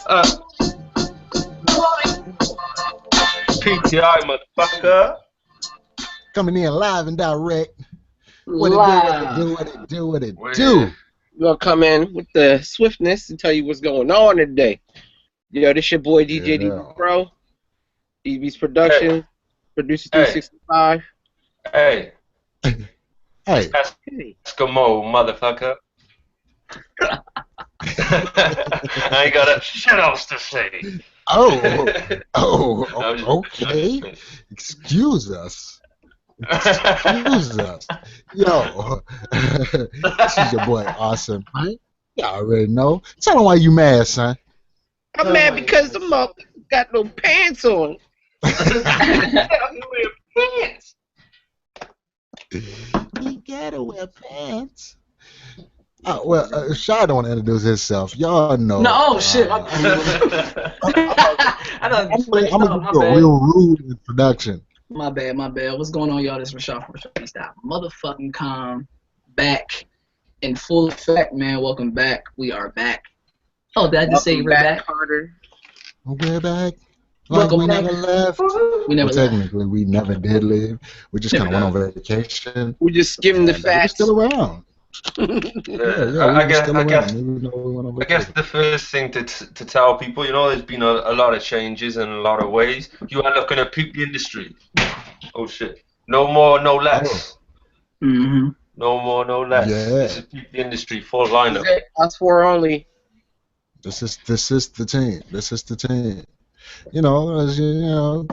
Uh, P.T.I, motherfucker. Coming in live and direct. What it do, what it Live. do, what it do, what it We're here. do. We're gonna come in with the swiftness and tell you what's going on today. Yo, this your boy DJ DB Yeah. Pro, DB's Hey, production, producer hey, 365. hey. Hey. Hey, Eskimo, motherfucker. I ain't got shit else to say. Oh, I'm okay. Excuse us. Excuse us. Yo, this is your boy Awesome, right? Y'all already know. Tell them why you mad, son. I'm mad because the motherfucker got no pants on. Pants. You gotta wear pants. Well, Shy don't introduce himself. Y'all know. No, oh shit. I'm I done switched gonna up. give you a real rude introduction. My bad. What's going on, y'all? This is Rashad from Rashad Stop. Motherfucking calm. Back in full effect, man. Welcome back. We are back. Oh, did I just say Welcome we're back? Carter. We're back. Like Welcome we back. never left. We never Well, left. technically, we never did leave. We just kind of went on vacation. We just skimmed the And we're facts. still around. I We're still around. guess Even though we went on I guess vacation. the first thing to tell people, there's been a lot of changes in a lot of ways. You are looking at Peep the industry. Oh shit. No more, no less. Mm-hmm. No more, no less. Yeah. This is Peep the industry, full This lineup. is it. Us four only. This is the team. This is the team. As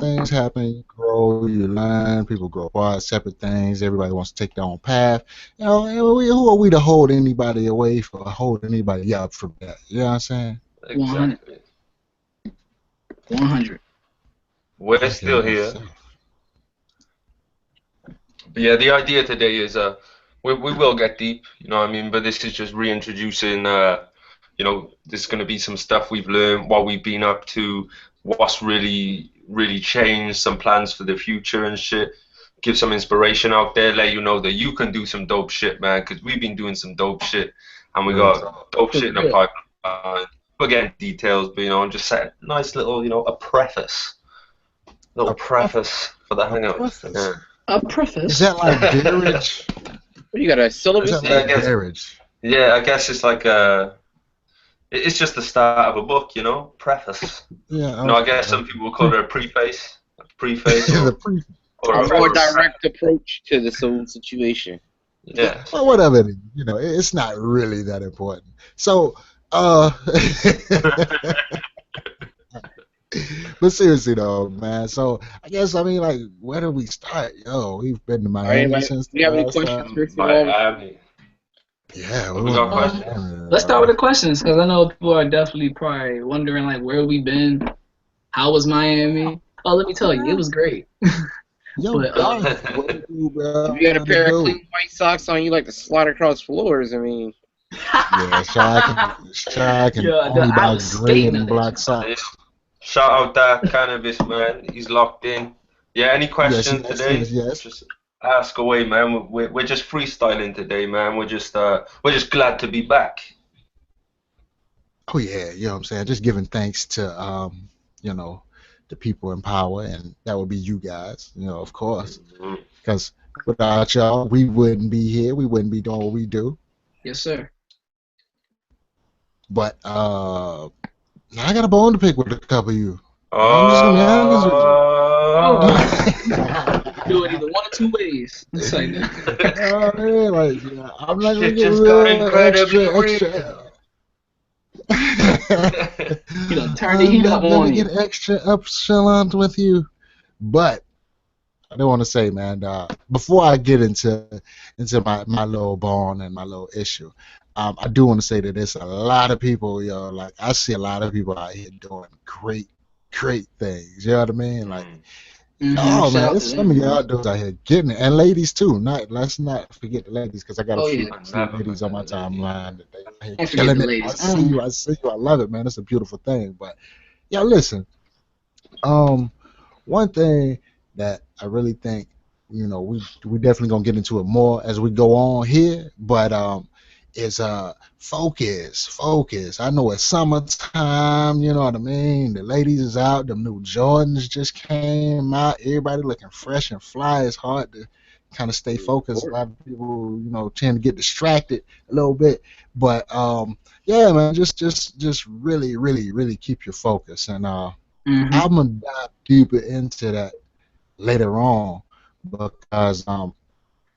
things happen, you grow, you learn, people grow apart, separate things, everybody wants to take their own path. Who are we to hold anybody away from, hold anybody up from that? You know what I'm saying? Exactly. 100. We're still here. But yeah, the idea today is we will get deep, you know what I mean? But this is just reintroducing there's gonna be some stuff we've learned, what we've been up to, what's really changed, some plans for the future and shit. Give some inspiration out there, let you know that you can do some dope shit, man, because we've been doing some dope shit and we got dope shit in the pipeline. We'll get into details, but just set a nice little, a preface. Little preface for the hangout. Yeah. A preface. Is that like marriage? What, you got a syllabus? Is that like marriage? Yeah, I guess it's like it's just the start of a book, preface. Yeah. I guess some people will call it a preface, or A a more preface. direct approach to the whole situation. Yeah. Well, whatever it is, it's not really that important. So, but seriously though, man. So I guess like, where do we start? Yo, we've been to Miami since Do you have any last questions, time. first of all? Miami. Yeah, We got questions. Miami. Let's start with the questions, because I know people are definitely probably wondering, like, where we been? How was Miami? Oh, let me tell you, it was great. Yo, But, what do you do, bro? If you got a What pair do of you clean white socks on, you like to slide across floors. I mean, do? Yeah, Shy can Yeah, only I buy was gray skating and on black that. socks. Shout out that cannabis man. He's locked in. Yeah. Any questions today? Yes. Just ask away, man. We're just freestyling today, man. We're just glad to be back. Oh yeah, you know what I'm saying? Just giving thanks to the people in power, and that would be you guys, of course. Mhm. Because without y'all, we wouldn't be here. We wouldn't be doing what we do. Yes, sir. But I got a bone to pick with a couple of you. I'm just gonna be honest with you. Do it either one or two ways. It's like, I'm not gonna Shit get just got real incredibly extra. you know, turn the heat up Let on me you. get extra upsilon with you. But I do want to say, man, before I get into my little bone and my little issue, I do want to say that there's a lot of people, like I see a lot of people out here doing great things. You know what I mean? Like, oh Shout man, out there's to some them. of y'all dudes out here getting it, and ladies too. Let's not forget the ladies, because I got a Oh, few yeah. ladies on my timeline that they out here Can't forget killing the it. ladies. I see you. I love it, man. It's a beautiful thing. But yeah, listen. One thing that I really think, we definitely gonna get into it more as we go on here. But is focus. I know it's summertime, you know what I mean? The ladies is out, the new Jordans just came out, everybody looking fresh and fly. It's hard to kind of stay focused. A lot of people, you know, tend to get distracted a little bit. But yeah, man, just really, really, really keep your focus. And Mm-hmm. I'm gonna dive deeper into that later on because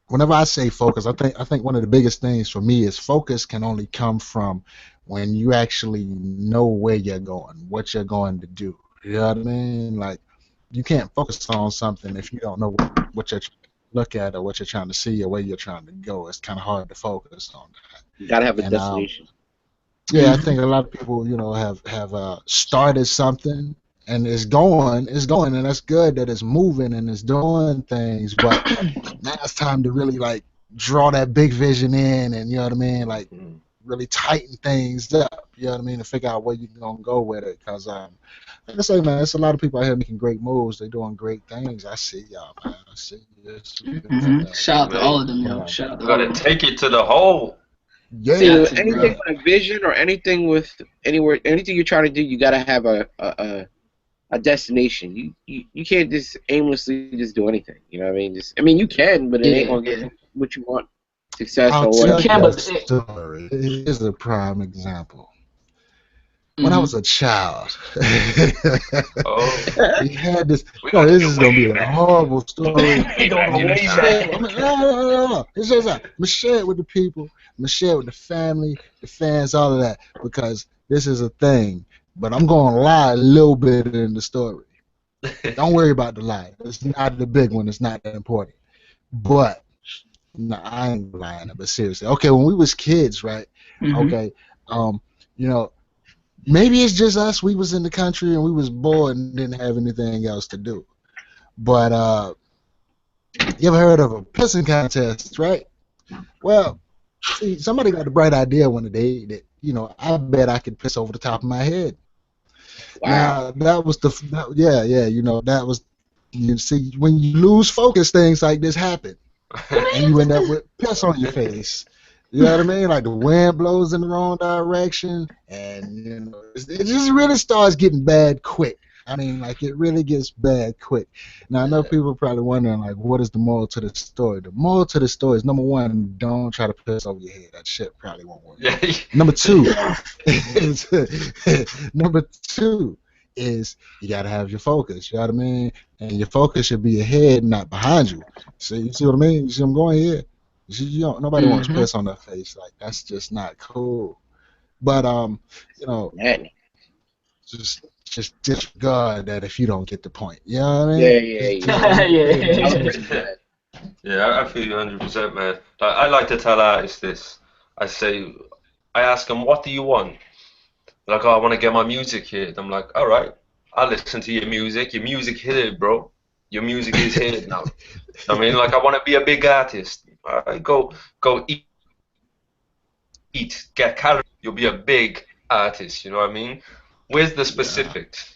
whenever I say focus, I think one of the biggest things for me is focus can only come from when you actually know where you're going, what you're going to do. You know what I mean? Like you can't focus on something if you don't know what you're trying to look at or what you're trying to see or where you're trying to go. It's kind of hard to focus on that. You gotta have a And destination. yeah, I think a lot of people, you know, have started something and it's going, and that's good that it's moving and it's doing things. But now it's time to really like draw that big vision in, and you know what I mean, like Mm. really tighten things up. You know what I mean, to figure out where you're gonna go with it. Cause like I say, man, there's a lot of people out here making great moves. They're doing great things. I see y'all, man. I see you. It's good for Mm-hmm. that. Shout out to all Man, of them, But yo. Shout out to you all of gotta them. take it to the hole. See, yeah, I See, to, anything bro. yeah, with a vision or anything with anywhere, anything you're trying to do, you gotta have a destination. You can't just aimlessly just do anything. You know what I mean? Just I mean you can, but it ain't Yeah, gonna get yeah. you what you want, success I'll or You tell whatever. can, you a but story. Here's a prime example. When I mm-hmm. was a child, Oh, we had this. we No, gonna take this it is gonna be way a back, horrible story. way Going back But in I'm the gonna way share. back. time. No. It's just that. I'm gonna share it with the people. I'm gonna share it with the family, the fans, all of that, because this is a thing. But I'm gonna lie a little bit in the story. Don't worry about the lie. It's not the big one. It's not that important. But no, I ain't lying. But seriously, okay. When we was kids, right? Mm-hmm. Okay. You know, maybe it's just us. We was in the country and we was bored and didn't have anything else to do. But you ever heard of a pissing contest, right? Well, see, somebody got the bright idea one day that I bet I could piss over the top of my head. Wow. Now that was yeah, that was you see when you lose focus, things like this happen, and you end up with piss on your face. You know what I mean? Like the wind blows in the wrong direction, and it just really starts getting bad quick. I mean, like it really gets bad quick. Now I know people are probably wondering, like, what is the moral to the story? The moral to the story is number one, don't try to piss over your head. That shit probably won't work. Yeah, Number two Yeah. is number two is you gotta have your focus. You know what I mean? And your focus should be ahead, not behind you. See, you see what I mean? You see what I'm going here? You don't, nobody wants Mm-hmm. piss on their face. Like that's just not cool. But you know, Man. just disregard that if you don't get the point. You know what I mean? Yeah, yeah, Just yeah. leave it there, I man. was Yeah. ready for that. yeah, I feel you 100%, man. Like, I like to tell artists this. I ask them, what do you want? Like, oh, I want to get my music hit. I'm like, all right, I'll listen to your music. Your music hit, bro. Your music is hit now. I mean, like, I want to be a big artist. All right, go eat, get calories. You'll be a big artist. You know what I mean? Where's the Yeah. specifics?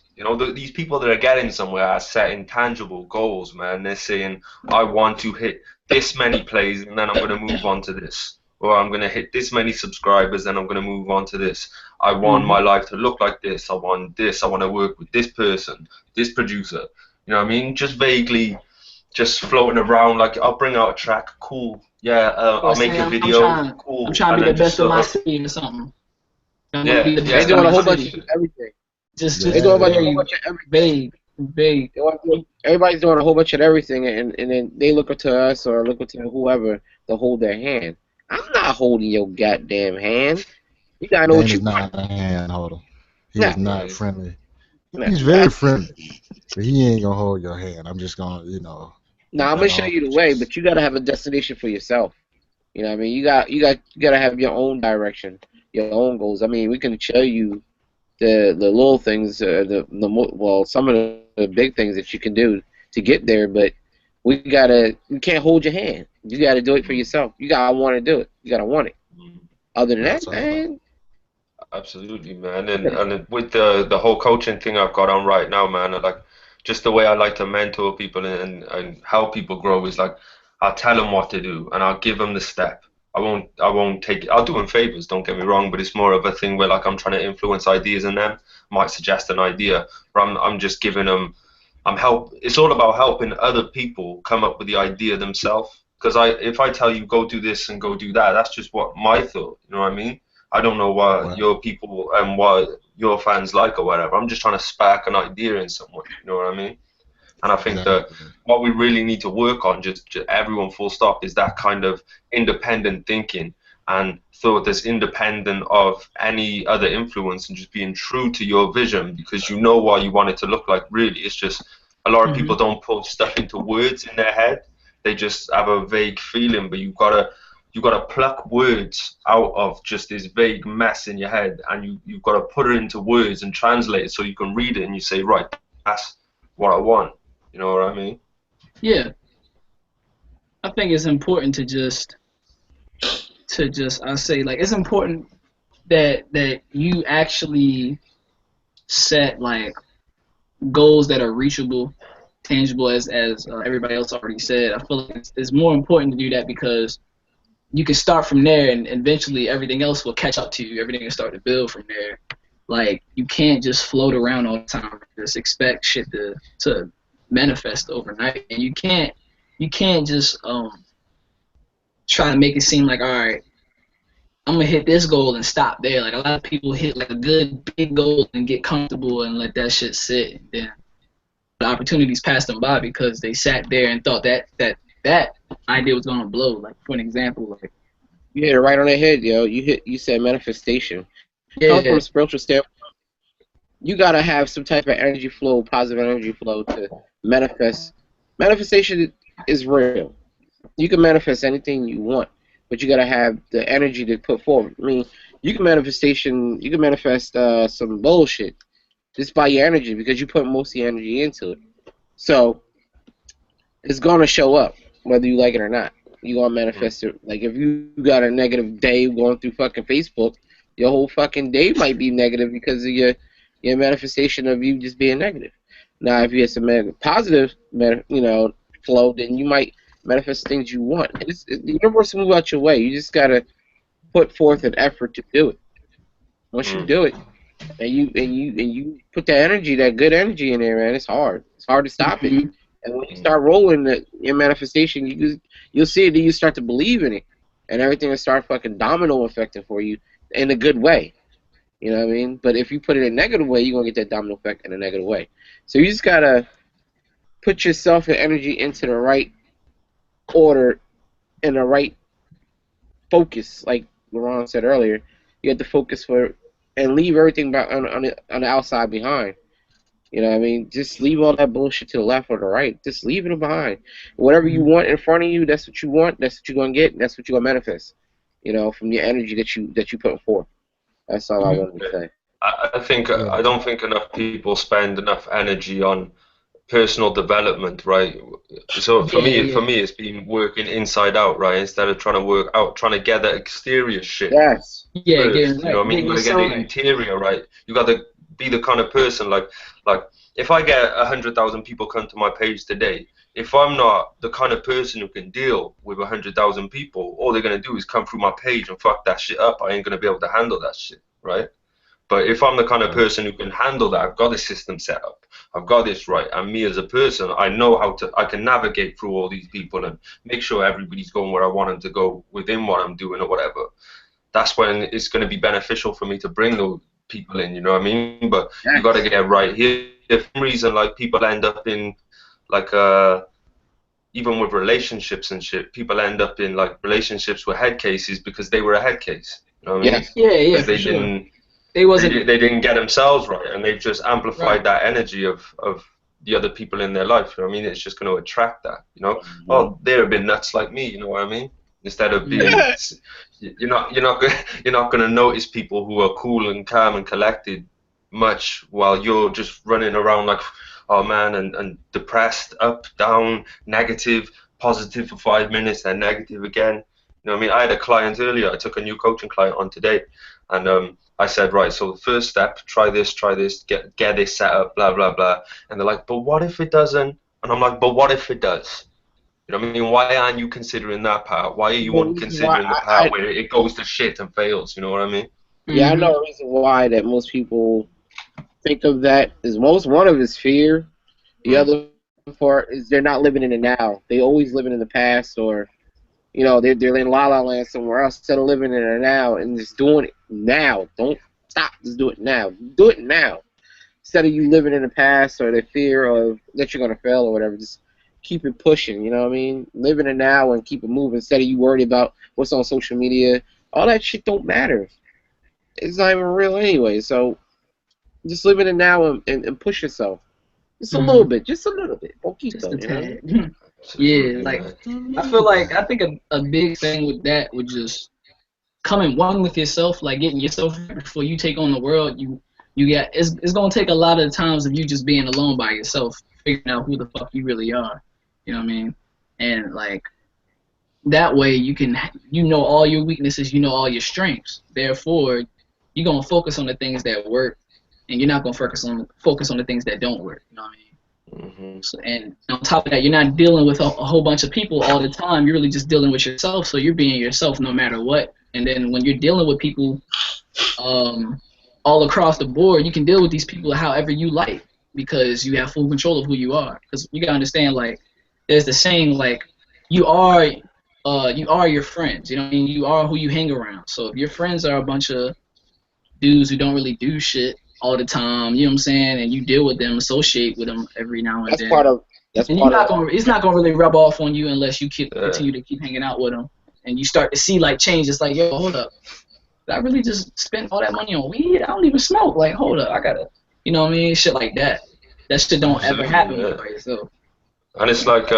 These people that are getting somewhere are setting tangible goals, man. They're saying, I want to hit this many plays, and then I'm going to move on to this. Or I'm going to hit this many subscribers, and I'm going to move on to this. I want Mm-hmm. my life to look like this. I want this. I want to work with this person, this producer. You know what I mean? Just vaguely, just floating around. Like, I'll bring out a track, cool. Yeah, Or I'll make say a I'm video, trying I'm cool. trying And to be then the just best of sort my of, city or something. I'm gonna yeah, be the They best yeah, of doing a my whole that kind of bunch of city. shit. everything. They Just doing a bunch of very whole Yeah. bunch of everything. vague, vague. Everybody's doing a whole bunch of everything, and then they look up to us or look up to whoever to hold their hand. I'm not holding your goddamn hand. You gotta know what Dame you is want. not a hand holder. He is Nah, not Right. friendly. nah, He's nah. very friendly, but he ain't gonna hold your hand. I'm just gonna, Nah, keep I'm gonna that show off. you the way, but you gotta have a destination for yourself. You know what I mean? You gotta have your own direction, your own goals. I mean, we can show you the little things, well, some of the big things that you can do to get there, but you can't hold your hand. You gotta do it for Mm, yourself. You gotta want to do it. You gotta want it. mm. Other than That's that, all. man, Absolutely, man. And with the whole coaching thing I've got on right now, man, just the way I like to mentor people and help people grow is like I'll tell them what to do and I'll give them the step. I won't take it. I'll do them favors, don't get me wrong, but it's more of a thing where like I'm trying to influence ideas in them. Might suggest an idea, but I'm just giving them. It's all about helping other people come up with the idea themselves. Because if I tell you go do this and go do that, that's just what my thought. You know what I mean? I don't know what Right. your people and what your fans like or whatever. I'm just trying to spark an idea in someone. You know what I mean? And I think that Exactly. what we really need to work on, just everyone full stop, is that kind of independent thinking and thought that's independent of any other influence and just being true to your vision because you know what you want it to look like really. It's just a lot of Hmm. people don't put stuff into words in their head. They just have a vague feeling, but you gotta pluck words out of just this vague mess in your head and you've got to put it into words and translate it so you can read it and you say, right, that's what I want. You know what I mean? Yeah, I think it's important to just I say like it's important that you actually set like goals that are reachable, tangible as everybody else already said. I feel like it's more important to do that because you can start from there and eventually everything else will catch up to you. Everything will start to build from there. Like you can't just float around all the time and just expect shit to manifest overnight. And you can't just try to make it seem like all right, I'm gonna hit this goal and stop there. Like a lot of people hit like a good big goal and get comfortable and let that shit sit. And then the opportunities pass them by because they sat there and thought that idea was gonna blow. Like for an example, like You hit it right on the head, yo. You said manifestation. Coming from yeah, a spiritual standpoint, you gotta have some type of energy flow, positive energy flow to manifest. Manifestation is real. You can manifest anything you want, but you gotta have the energy to put forward. I mean, you can manifest some bullshit just by your energy because you put most of your energy into it. So it's gonna show up whether you like it or not. You gonna Mm. manifest it. Like if you got a negative day going through fucking Facebook, your whole fucking day might be negative because of your manifestation of you just being negative. Now, if you have some positive, flow, then you might manifest things you want. The universe will move out your way. You just gotta put forth an effort to do it. Once you Mm. do it, and you put that energy, that good energy in there, man, it's hard. It's hard to stop it. hmm And when you Mm. start rolling your manifestation, you'll see it. Then you start to believe in it, and everything will start fucking domino effecting for you in a good way. You know what I mean? But if you put it in a negative way, you're gonna get that domino effect in a negative way. So you just gotta put yourself and energy into the right order and the right focus. Like Laurent said earlier, you have to focus for and leave everything back on the outside behind. You know what I mean? Just leave all that bullshit to the left or the right. Just leave it behind. Whatever you want in front of you, that's what you want. That's what you're gonna get. That's what you're gonna manifest. You know, from your energy that you put forth. That's all I hmm wanted to say. Yeah. I don't think enough people spend enough energy on personal development, right? So for yeah, me, yeah, for me, it's been working inside out, right? Instead of trying to work out, trying to get the exterior shit Yes. yeah. Getting first. You know right, what I mean? You getting got to get the yourself right. interior right. You got to be the kind of person like if I get 100,000 people come to my page today, if I'm not the kind of person who can deal with 100,000 people, all they're gonna do is come through my page and fuck that shit up. I ain't gonna be able to handle that shit, right? But if I'm the kind of Right. person who can handle that, I've got the system set up, I've got this right, and me as a person, I know I can navigate through all these people and make sure everybody's going where I want them to go within what I'm doing or whatever. That's when it's going to be beneficial for me to bring those people in, you know what I mean? But you got to Yes. get it right. Here, for some reason, like people end up in like even with relationships and shit, people end up in like relationships with head cases because they were a head case. You know what I mean? Yes. Yeah, yeah, Because for they sure. didn't They wasn't they didn't get themselves right, and they've just right. amplified that energy of the other people in their life. You know what I mean? It's just going to attract that. You know, Mhm. oh, they're a bit nuts like me. You know what I mean? Instead of hmm being, you're not going to notice people who are cool and calm and collected much while you're just running around like, oh man, and depressed, up, down, negative, positive for 5 minutes, and negative again. You know what I mean? I had a client earlier. I took a new coaching client on today, and I said, right, so the first step, try this, get this set up, blah blah blah. And they're like, but what if it doesn't? And I'm like, but what if it does? You know what I mean? Why aren't you considering that part? Why are you The only reason why considering the part where it goes to shit and fails? You know what I mean? I know a reason why that most people think of that is one of is fear. The Mm. other part is they're not living in the now. They always living in the past, or they're in la la land somewhere else instead of living in the now and just doing it now. Don't stop. Just do it now. Do it now instead of you living in the past or the fear of that you're gonna fail or whatever. Just keep it pushing. You know what I mean? Live in the now and keep it moving instead of you worried about what's on social media. All that shit don't matter. It's not even real anyway. So just live in the now and push yourself. Just a little bit. Just a little bit. Just a Poquito, you know? tad. Yeah, Absolutely, like man. I think a big thing with that would just coming one with yourself, like getting yourself right before you take on the world. You get it's gonna take a lot of times of you just being alone by yourself, figuring out who the fuck you really are. You know what I mean? And like that way you know all your weaknesses, you know all your strengths. Therefore, you're gonna focus on the things that work, and you're not gonna focus on the things that don't work. You know what I mean? Hmm. So, and on top of that, you're not dealing with a whole bunch of people all the time. You're really just dealing with yourself. So you're being yourself no matter what. And then when you're dealing with people um, all across the board, you can deal with these people however you like because you have full control of who you are. Because you gotta understand, like, there's the saying, like, you are, you are your friends. You know what I mean? You are who you hang around. So if your friends are a bunch of dudes who don't really do shit all the time, you know what I'm saying, and you deal with them, associate with them every now and That's then part of that's and you're part of not gonna it's not gonna really rub off on you unless you Yeah. continue to keep hanging out with them and you start to see like changes like yo hold up, did I really just spend all that money on weed? I don't even smoke. Like hold up, I gotta, you know what I mean, shit like that. That shit don't ever Absolutely, happen when yeah. you're by yourself. And it's like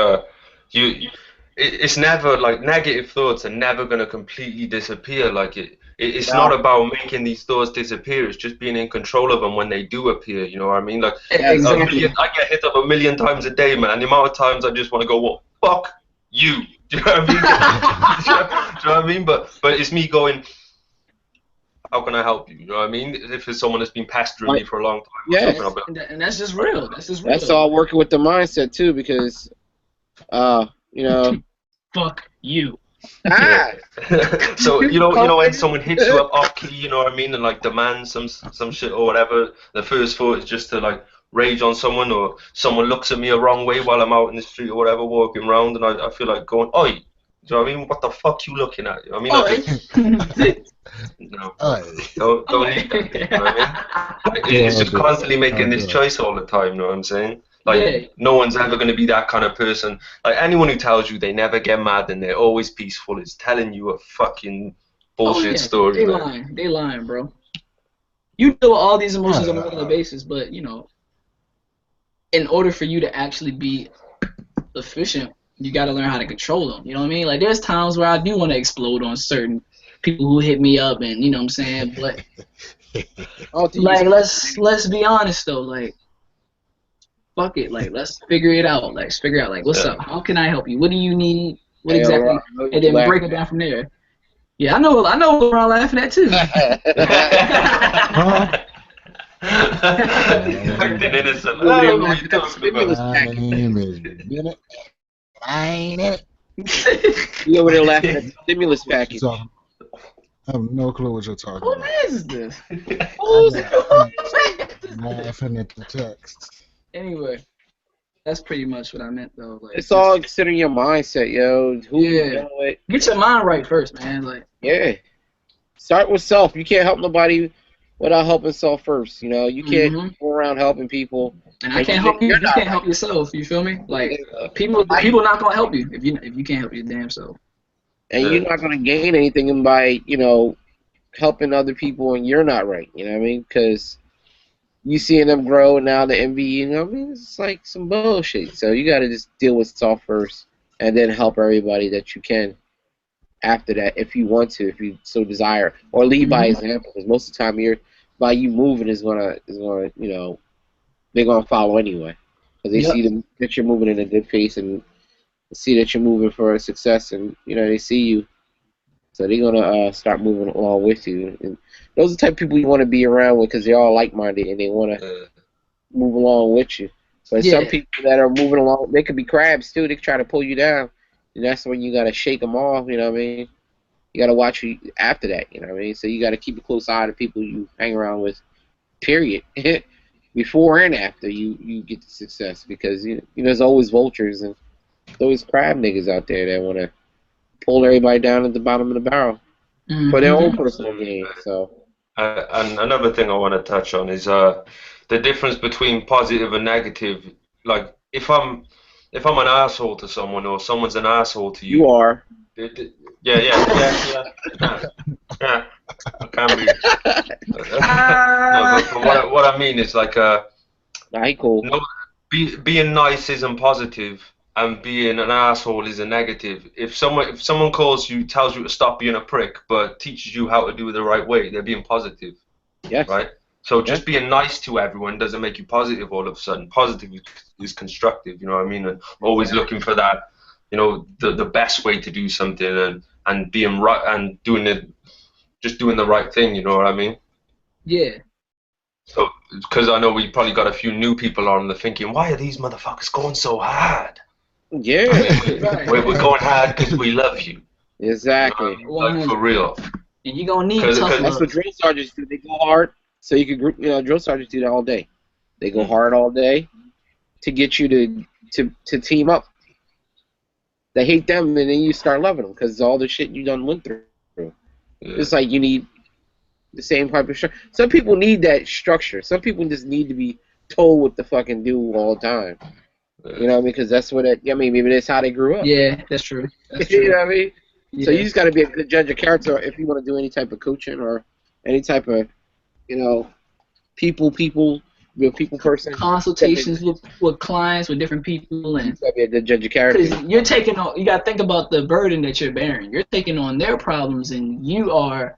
you it's never like negative thoughts are never gonna completely disappear. Like it's not no. about making these thoughts disappear. It's just being in control of them when they do appear. You know what I mean? Like Yes. Exactly. I get hit up a million times a day, man. The amount of times I just want to go, well, fuck you. Do you know what I mean? Do you know what I mean? But it's me going, how can I help you? You know what I mean? If it's someone that's been pestering me Like, for a long time or And yes. something, I'll that's be and that's just real. That's just That's real. all working with the mindset too, because you know, Fuck you. yeah. ah, So when someone hits you yeah, up off key, you know what I mean, and like demands some shit or whatever, the first thought is just to like rage on someone, or someone looks at me a wrong way while I'm out in the street or whatever, walking around, and I feel like going, oi, do you know what I mean? What the fuck you looking at? You know what I mean? I Oh, just no, don't need that. You know what I mean? Like, it's just constantly making this choice all the time. You know what I'm saying? Like yeah. no one's ever going to be that kind of person. Like anyone who tells you they never get mad and they're always peaceful is telling you a fucking Oh bullshit yeah. story, They man. lying. They lying, bro. You deal with all these emotions on a regular basis, but you know, in order for you to actually be efficient, you got to learn how to control them. You know what I mean? Like there's times where I do want to explode on certain people who hit me up, and you know what I'm saying. But all to use. like let's be honest though. Like fuck it. Like let's figure it out. Like let's figure out like what's Yeah. up? How can I help you? What do you need? What Hey, Laura, exactly? I know And you then laugh. break it down from there. Yeah, I know what I'm laughing at too. Huh? Acting innocent. You over I there don't know what laughing you're at the talking about. stimulus My package. name is Bennett. I ain't it. You over there laughing at Yeah. the stimulus What you package. talking? I have no clue what you're talking Who about. is this? I Who's got laughing at the text. Anyway, that's pretty much what I meant though. Like It's all just considering your mindset, yo. Who you yeah. dealing with? Get your mind right first, man. Like Yeah. Start with self. You can't help nobody without helping self first. You know, you can't hmm go around helping people and I and can't help you you're if you not can't right. help yourself. You feel me? Like Yeah. people not gonna help you if you can't help your damn self. And Yeah. you're not going to gain anything by helping other people and you're not right. You know what I mean? Because you seeing them grow and now the envy. You know what I mean? It's like some bullshit. So you got to just deal with self first and then help everybody that you can after that if you want to, if you so desire, or lead by hmm example. Because most of the time, by you moving is gonna they're gonna follow anyway because they Yep. see that you're moving in a good pace and see that you're moving for success, and they see you, so they're gonna start moving along with you. And those are the type of people you want to be around with because they're all like minded and they want to Yeah. move along with you. But some Yeah. people that are moving along, they could be crabs too. They could try to pull you down. and that's when you gotta shake them off. You know what I mean? You gotta watch who after that. You know what I mean? So you gotta keep a close eye to people you hang around with. Period. Before and after you get the success, because there's always vultures and there's always crab niggas out there that want to pull everybody down at the bottom of the barrel for their own personal gain. So. And another thing I want to touch on is the difference between positive and negative. Like if I'm an asshole to someone or someone's an asshole to You you, are. yeah, yeah, I can be. No, but what I mean is like Nah, cool. no, being nice isn't positive, and being an asshole is a negative. If someone tells you to stop being a prick, but teaches you how to do it the right way, they're being positive, Yes. right? So Yes. just being nice to everyone doesn't make you positive all of a sudden. Positive is constructive, you know what I mean? And always looking for that, the best way to do something and being right and just doing the right thing, you know what I mean? Yeah. So, because I know we probably got a few new people on the thinking, why are these motherfuckers going so hard? Yeah. Right. We're going hard because we love you. Exactly. You know what I mean? Like, for real. And you're gonna need tough Because love. That's what drill sergeants do. They go hard, so you can group. Drill sergeants do that all day. They go hard all day to get you to team up. They hate them, and then you start loving them because all the shit you done went through. Yeah. It's like you need the same type of structure. Some people need that structure. Some people just need to be told what to fucking do all the time. You know what I mean? Because that's what maybe that's how they grew up. Yeah, that's true. That's true. You know what I mean? Yeah. So you just got to be a good judge of character if you want to do any type of coaching or any type of, people person. Consultations with clients, with different people, and You got to be a good judge of character. because you're taking on, you got to think about the burden that you're bearing. You're taking on their problems, and you are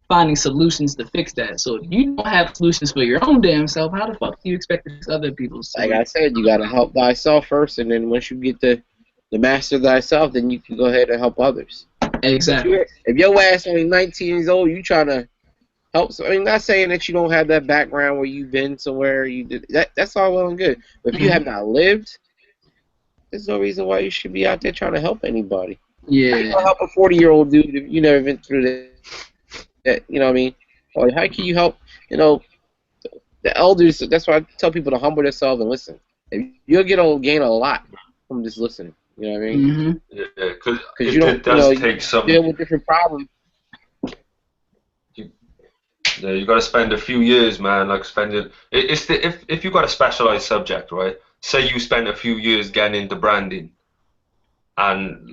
finding solutions to fix that. So if you don't have solutions for your own damn self, how the fuck do you expect to fix other people's? Like I said, you got to help thyself first, and then once you get the master thyself, then you can go ahead and help others. Exactly. If your ass only 19 years old, you trying to help. I mean, not saying that you don't have that background where you've been somewhere. You did that. That's all well and good. But if you have not lived, there's no reason why you should be out there trying to help anybody. Yeah. You help a 40-year-old dude if you never been through that. You know what I mean? Or how can you help? The elders. That's why I tell people to humble themselves and listen. You'll gain a lot from just listening. You know what I mean? Mm-hmm. Yeah, because it does take some. Deal with different problems. Yeah, you got to spend a few years, man. Like if you got a specialized subject, right? Say you spend a few years getting into branding, and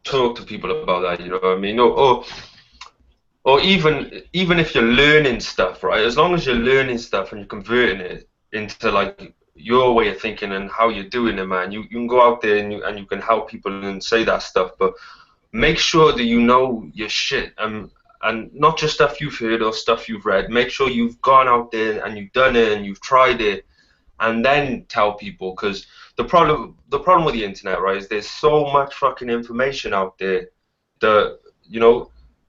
talk to people about that. You know what I mean? Or even if you're learning stuff, right? As long as you're learning stuff and you're converting it into like your way of thinking and how you're doing it, man, you can go out there and you can help people and say that stuff, but make sure that you know your shit and not just stuff you've heard or stuff you've read. Make sure you've gone out there and you've done it and you've tried it, and then tell people. Because the problem with the internet, right, is there's so much fucking information out there that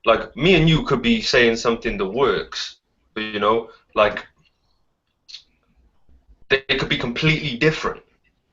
like me and you could be saying something that works, but like they could be completely different.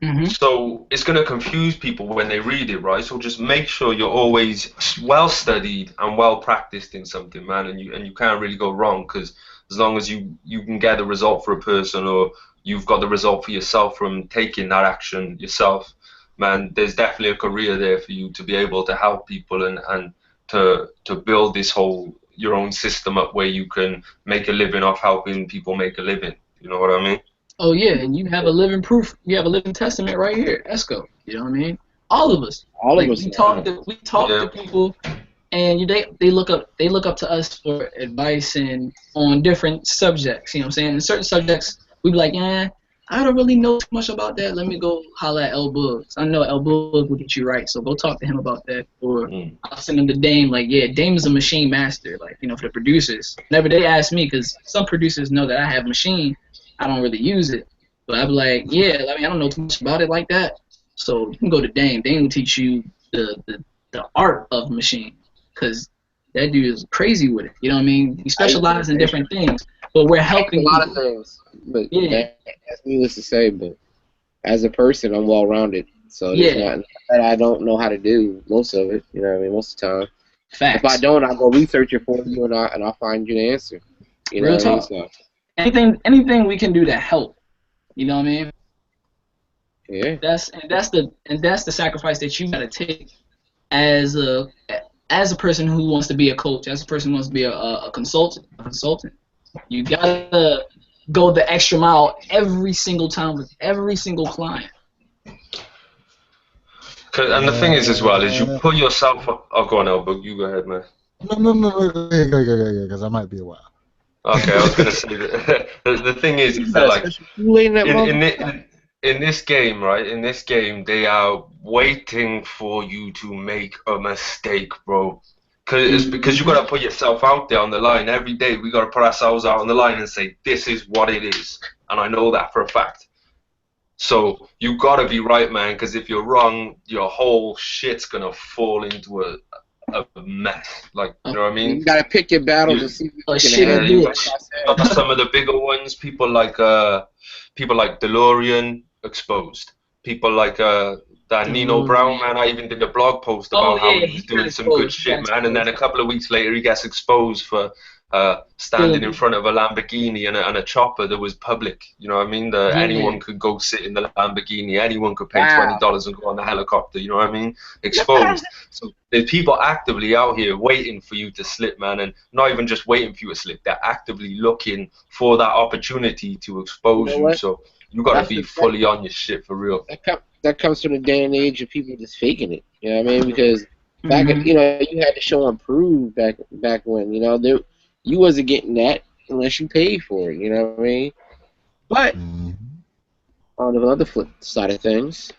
Mm-hmm. So it's going to confuse people when they read it, right? So just make sure you're always well studied and well practiced in something, man, and you can't really go wrong, because as long as you can get a result for a person, or you've got the result for yourself from taking that action yourself, man, there's definitely a career there for you to be able to help people and to build this whole your own system up where you can make a living off helping people make a living. You know what I mean? Oh yeah, and you have a living proof. You have a living testament right here. Esco. You know what I mean? All of us. All of us. We talk to people, and they look up to us for advice and on different subjects. You know what I'm saying? In certain subjects, we be like, I don't really know too much about that. Let me go holler at El Bugs. I know El Bugs will get you right, so go talk to him about that. Or I'll send them to Dame. Like, yeah, Dame is a machine master. Like, for the producers. Whenever they ask me, because some producers know that I have machine, I don't really use it. But I'd be like, yeah, I don't know too much about it like that. So you can go to Dame. Dame will teach you the art of machine, because that dude is crazy with it. You know what I mean? We specialize in different things, but we're helping a lot of things. But that's needless to say. But as a person, I'm well rounded. So there's Yeah, not that I don't know how to do most of it. You know what I mean? Most of the time. If I facts. don't, I'll go research it for you, and I'll find you the answer. You know Real what I mean? talk. So Anything we can do to help. You know what I mean? yeah, That's the sacrifice that you gotta take as a person who wants to be a coach, as a person who wants to be a consultant. You gotta go the extra mile every single time with every single client. And the thing is, as well, is you Uh, put yourself. Oh, go on, Elbow. You go ahead, man. no, go, because I might be a while. Okay, I was gonna say that the thing is you that got a like special Kool-Aid in that in mother. in thi- in this game, right? In this game, they are waiting for you to make a mistake, bro. Cause it's because you Hmm. gotta put yourself out there on the line every day. We gotta put ourselves out on the line and say, this is what it is, and I know that for a fact. So you gotta be right, man. Because if you're wrong, your whole shit's gonna fall into a mess. Like, you know what I mean? You got to pick your battles and You, see what A you can shitty yeah, handle. Like ditch. I you said, got some of the bigger ones, people like DeLorean exposed. People like that Nino Brown, DeLorean. man. I even did a blog post Oh about how yeah, he he was got doing some good exposed. He got shit, man. And then exposed. a couple of weeks later, he gets exposed for Stealing standing in people. front of a Lamborghini and a chopper that was public. You know what I mean? Yeah. Anyone could go sit in the Lamborghini. Anyone could pay wow. $20 and go on the helicopter. You know what I mean? Exposed. So there's people actively out here waiting for you to slip, man, and not even just waiting for you to slip. They're actively looking for that opportunity to You expose know you. what? So you got to That's be the that fully on your shit for real. that comes from the day and age of people just faking it. You know what I mean? Because Hmm. you had to show and prove back when. You wasn't getting that unless you paid for it. You know what I mean? But Mhm. on the other flip side of things,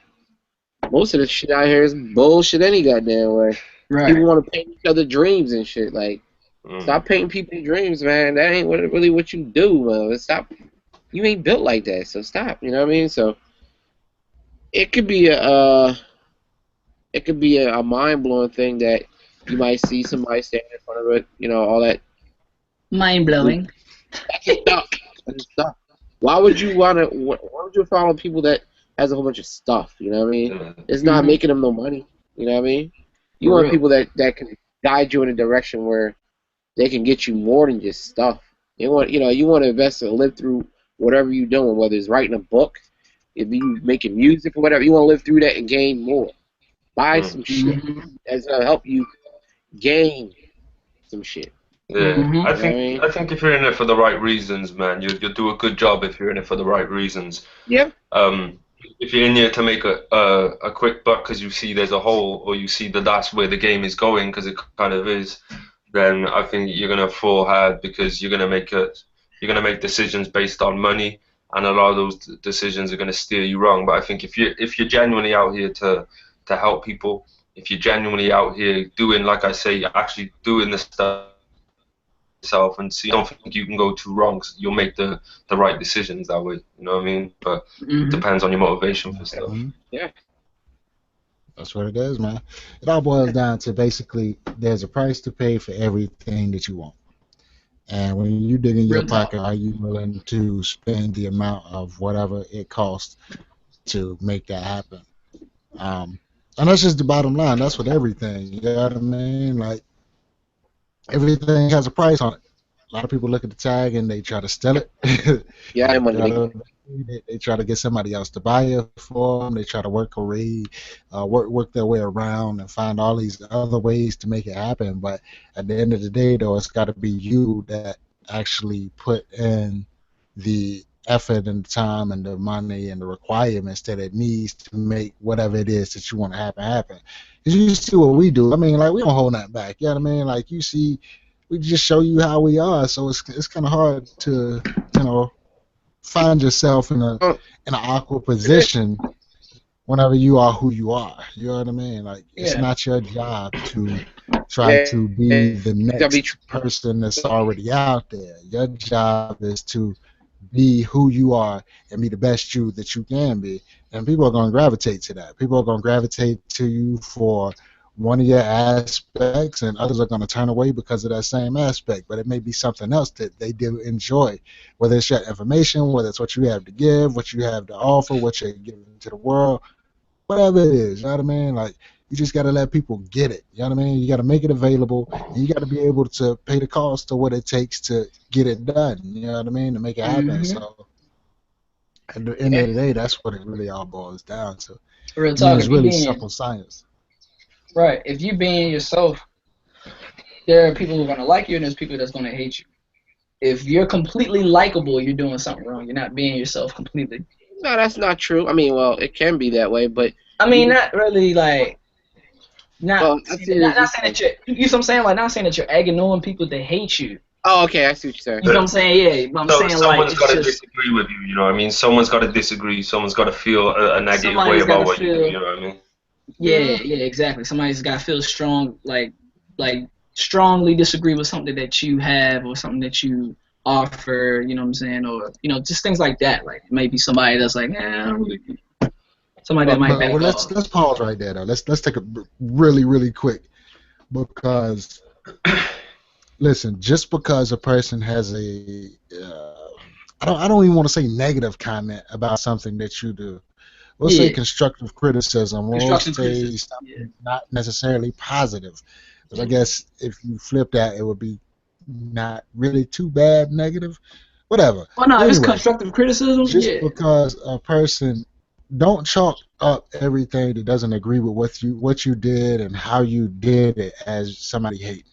most of the shit out here is bullshit any goddamn way. People Right. want to paint each other dreams and shit. Like, Mm. stop painting people's dreams, man. That ain't really what you do, man. Stop. You ain't built like that, so stop. You know what I mean? So it could be a mind blowing thing that you might see somebody standing in front of it. All that. Mind blowing. That's just stuff. That's just stuff. Why would you wanna? Why would you follow people that has a whole bunch of stuff? You know what I mean? Yeah, It's not Hmm. making them no money. You know what I mean? You for want real. people that can guide you in a direction where they can get you more than just stuff. You want to invest and live through whatever you're doing, whether it's writing a book, if you making music or whatever. You want to live through that and gain more. Buy Mm. some shit Hmm. that's gonna help you gain some shit. Yeah, Hmm. I You know what I think mean? I think if you're in it for the right reasons, man, you'll do a good job if you're in it for the right reasons. Yeah. Um, if you're in here to make a quick buck because you see there's a hole or you see that that's where the game is going because it kind of is, then I think you're gonna fall hard because you're gonna make decisions based on money, and a lot of those decisions are gonna steer you wrong. But I think if you're genuinely out here to help people, if you're genuinely out here doing, like I say, actually doing the stuff yourself and see, I don't think you can go too wrong. 'Cause you'll make the right decisions that way. You know what I mean? But Hmm. depends on your motivation for stuff. Mhm. Yeah. That's what it is, man. It all boils down to basically there's a price to pay for everything that you want. And when you dig in your Real talk. pocket, are you willing to spend the amount of whatever it costs to make that happen? Um, and that's just the bottom line. That's with everything. You know what I mean? Like everything has a price on it. A lot of people look at the tag and they try to steal it. Yeah, they I'm money try making. to they try to get somebody else to buy it for them. They try to work their way around and find all these other ways to make it happen. But at the end of the day, though, it's got to be you that actually put in the effort and the time and the money and the requirements that it needs to make whatever it is that you want to happen. Because you see what we do. I mean, like we don't hold that back. You know what I mean? Like you see, we just show you how we are. So it's kind of hard to find yourself Oh, in an awkward position whenever you are who you are. You know what I mean? Like it's Yeah. not your job to try yeah. to be the You gotta be true. next person that's already out there. Your job is to be who you are and be the best you that you can be. And people are going to gravitate to that. People are going to gravitate to you for one of your aspects, and others are going to turn away because of that same aspect. But it may be something else that they do enjoy, whether it's your information, whether it's what you have to give, what you have to offer, what you're giving to the world. whatever it is. You know what I mean? Like you just got to let people get it. You know what I mean? You got to make it available, and you got to be able to pay the cost of what it takes to get it done. You know what I mean? To make it happen. Hmm. So at the end Yeah. of the day, that's what it really all boils down to. Real I mean, talk. it's If you really being simple science. right, if you being yourself, there are people who are gonna like you, and there's people that's gonna hate you. If you're completely likable, you're doing something wrong. You're not being yourself completely. No, that's not true. I mean, well, it can be that way, but I mean, you, not really like not well, I saying see that, what you're not saying saying. that you know what I'm saying, like not saying that you're egging on people to hate you. Oh, okay, I see what you're saying. You know what I'm saying? Yeah, but I'm So saying like someone's it's got to just disagree with you. You know what I mean? Someone's got to disagree. Someone's got to feel a negative way somebody's got about to what you do. You feel. know what I mean? Yeah, yeah, exactly. Somebody's got to feel strong, like strongly disagree with something that you have or something that you offer. You know what I'm saying? Or just things like that. Like maybe somebody that's like, I don't really, somebody that might Well, back let's off. let's pause right there though. Let's take a really quick because listen, just because a person has a I don't even want to say negative comment about something that you do. We'll say Yeah, constructive criticism. We'll construction say criticism. Yeah. something not necessarily positive. Because I guess if you flip that, it would be not really too bad negative. Whatever. Well, no, But if it's anyway, constructive criticism, just yeah, because a person don't chalk up everything that doesn't agree with what you did and how you did it as somebody hate.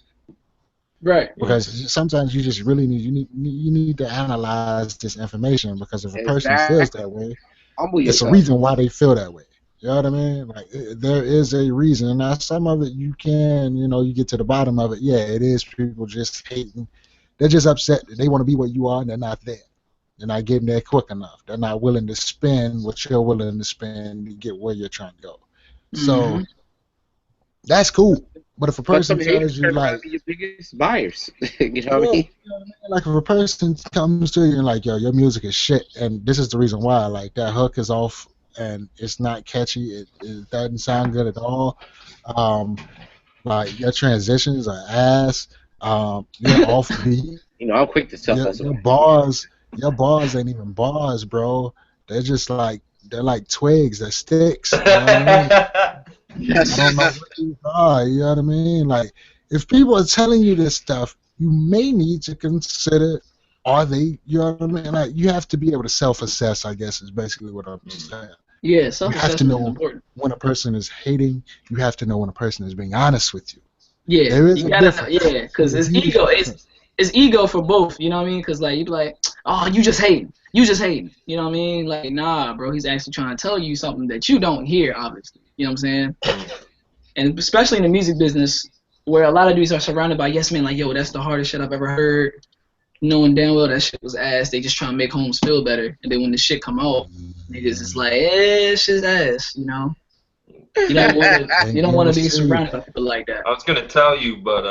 right. Because sometimes you just really need to analyze this information because if a person feels Exactly. that way, Humble it's a yourself. reason why they feel that way. You know what I mean? Like there is a reason. Now some of it you can, you get to the bottom of it. Yeah, it is people just hating. They're just upset that they want to be where you are and they're not there. They're not getting there quick enough. They're not willing to spend what you're willing to spend to get where you're trying to go. So Hmm. that's cool. But if a But person some haters tells you turn around like, and be your biggest buyers. You know what I yeah, mean? like if a person comes to you and like, yo, your music is shit, and this is the reason why, like that hook is off and it's not catchy, it doesn't sound good at all. Um, like your transitions are ass. You're off beat. You know, I'm quick to tell Your folks your about. bars, your bars ain't even bars, bro. They're like twigs, they're sticks. You know what I mean? I don't know what these are. You know what I mean? Like, if people are telling you this stuff, you may need to consider, are they? You know what I mean? Like, you have to be able to self-assess. I guess is basically what I'm saying. Yeah, You have to self-assessment is know important. when a person is hating. You have to know when a person is being honest with you. Yeah, There is you a gotta know. difference. Yeah, because There's a it's huge ego. It's difference. it's ego for both. You know what I mean? Because like you be like, oh, you just hating. You just hating. You know what I mean? Like, nah, bro. He's actually trying to tell you something that you don't hear, obviously. You know what I'm saying? And especially in the music business, where a lot of dudes are surrounded by yes men, like, yo, that's the hardest shit I've ever heard. Knowing damn well that shit was ass. They just trying to make homes feel better. And then when the shit come out, niggas is like, it's just ass. You know? You don't want to. You don't You want will to be see. surrounded by people like that. I was gonna tell you, but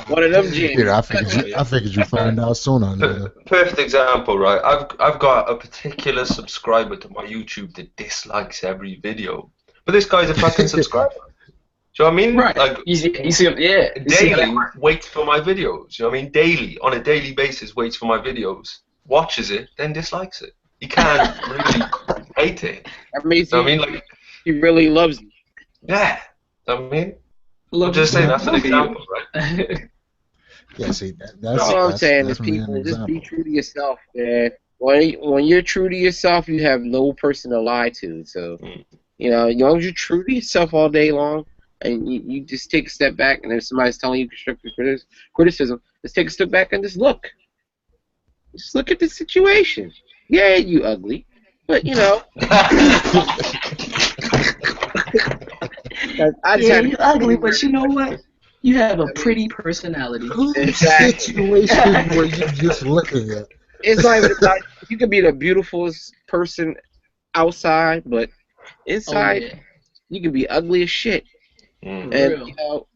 One of them I jammies. figured you find out sooner or later. perfect example, right? I've got a particular subscriber to my YouTube that dislikes every video, but this guy's a fucking subscriber. Do you know what I mean? Right. Like You see, yeah. You see how that daily works. waits for my videos. You know what I mean? Daily, on a daily basis, waits for my videos, watches it, then dislikes it. He can't really hate it. That means You know what I mean? Like, he really loves you. yeah. You know what I mean? I'm Love you just for saying Yeah, that's an both of you. example, right? yeah. See, All I'm that's saying is, definitely an people, just be example. true to yourself, man. When you're true to yourself, you have no person to lie to. So, Mm. as long as you're true to yourself all day long, and you just take a step back, and if somebody's telling you constructive criticism, just take a step back and just look. Just look at the situation. Yeah, you ugly, but I just Yeah, had to you come ugly, clean but with you it. know what? You have a I mean, pretty personality. Whose exactly. situation were you just looking at? It's not even about you could be the beautifulest person outside, but Oh inside yeah, you can be ugly as shit. for Mm. And real.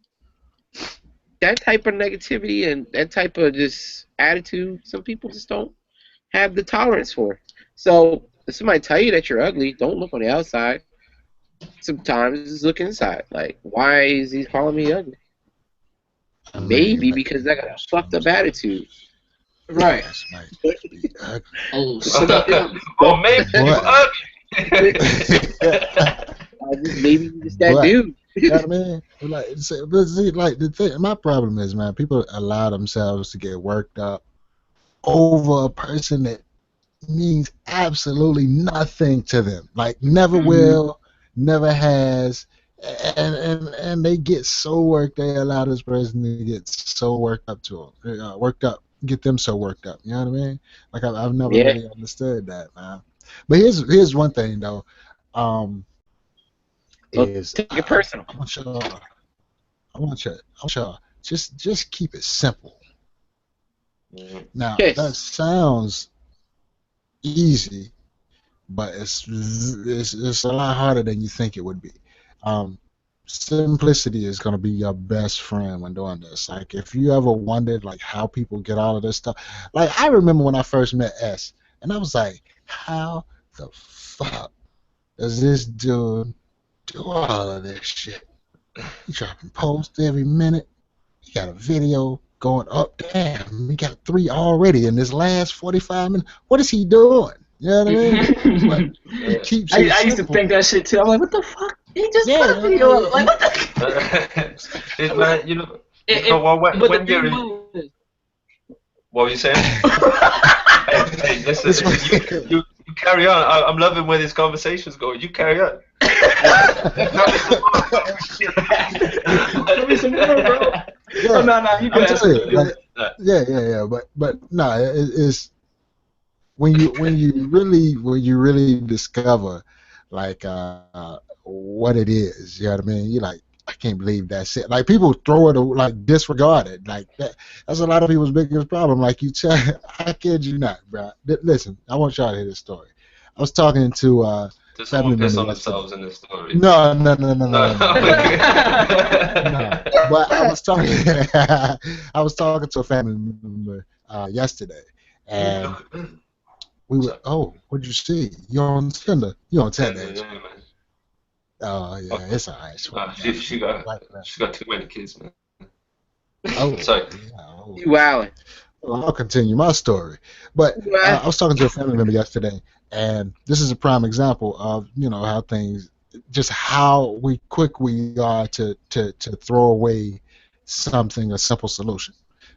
that type of negativity and that type of just attitude, some people just don't have the tolerance for. So if somebody tell you that you're ugly, don't look on the outside. Sometimes just look inside. Like, why is he calling me ugly? I Maybe mean, because I got a fucked up attitude. Right. This might But, just be ugly. Oh, stuck Or up. maybe you But ugly. maybe you just that but dude. you know what I mean? But see, like the thing, my problem is, man, people allow themselves to get worked up over a person that means absolutely nothing to them. Like never Hmm. will, never has, and they get so worked. They allow this person to get so worked up to them, worked up, get them so worked up. You know what I mean? Like I've never Yeah. really understood that, man. But here's one thing though. Um, Don't is take it personal. I want y'all, I want y'all just keep it simple. Mhm. Now that Yes. sounds easy, but it's a lot harder than you think it would be. Um, Simplicity is going to be your best friend when doing this. Like if you ever wondered like how people get all of this stuff, like I remember when I first met S, and I was like, how the fuck does this dude do all of this shit? He dropping posts every minute. He got a video going up. Damn, he got three already in this last 45 minutes. What is he doing? You know what I mean? But he Yeah. keeps it I used to think simple. that shit too. I'm like, what the fuck? He just Yeah, put a video up. Like, what the? It, I'm like, man, you know if, what? but the When thing you're, was, what were you saying? Hey, listen, it's listen. You carry on. I'm loving where this conversation's going. You carry on. Tell me some more, bro. tell me some more, bro. Oh yeah. no, no, you I'm good. telling You you, like, good. yeah. But no, it's when you really discover like what it is. You know what I mean? You like. I can't believe that's it. Like people throw it like disregard it. Like that's a lot of people's biggest problem. Like you tell, I kid you not, bro. Listen, I want y'all to hear this story. I was talking to a Does someone family piss member on yesterday. themselves in this story? No. No. But I was talking. I was talking to a family member yesterday, and Look, we were. sorry. Oh, what'd you see? You on Tinder? You on Tinder, Tender, ain't yeah, you? man. Oh yeah, Okay. it's alright. Swipe She left, she got swipe left. she got too many kids, man. Oh Sorry. yeah. Oh. You wildin'. Well, I'll continue my story. But You wildin'. I was talking to a family member yesterday, and this is a prime example of how things, just how quick we are to throw away something, a simple solution.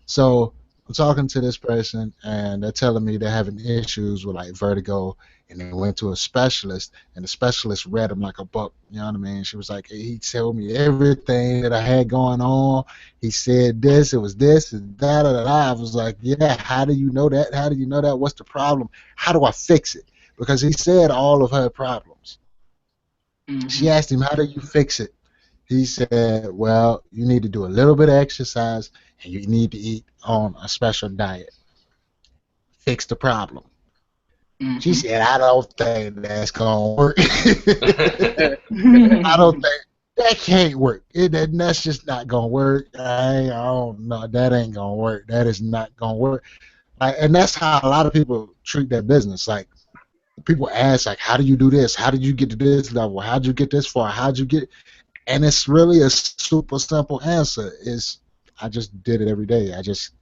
So I'm talking to this person, and they're telling me they're having issues with like vertigo, and they went to a specialist, and the specialist read them like a book. You know what I mean? She was like, he told me everything that I had going on. He said this, it was this, and that, and that. I was like, yeah, how do you know that? How do you know that? What's the problem? How do I fix it? Because he said all of her problems. She Hmm. asked him, how do you fix it? He said, well, you need to do a little bit of exercise and you need to eat on a special diet. Fix the problem. She Hmm. said, I don't think that's going to work. I Hmm. don't think that can't work. That's just not gonna work. I don't know. That ain't gonna work. That is not gonna work. Like, and that's how a lot of people treat their business. Like people ask, like, how do you do this? How did you get to this level? How'd you get this far? How'd you get? And it's really a super simple answer. Is I just did it every day. I just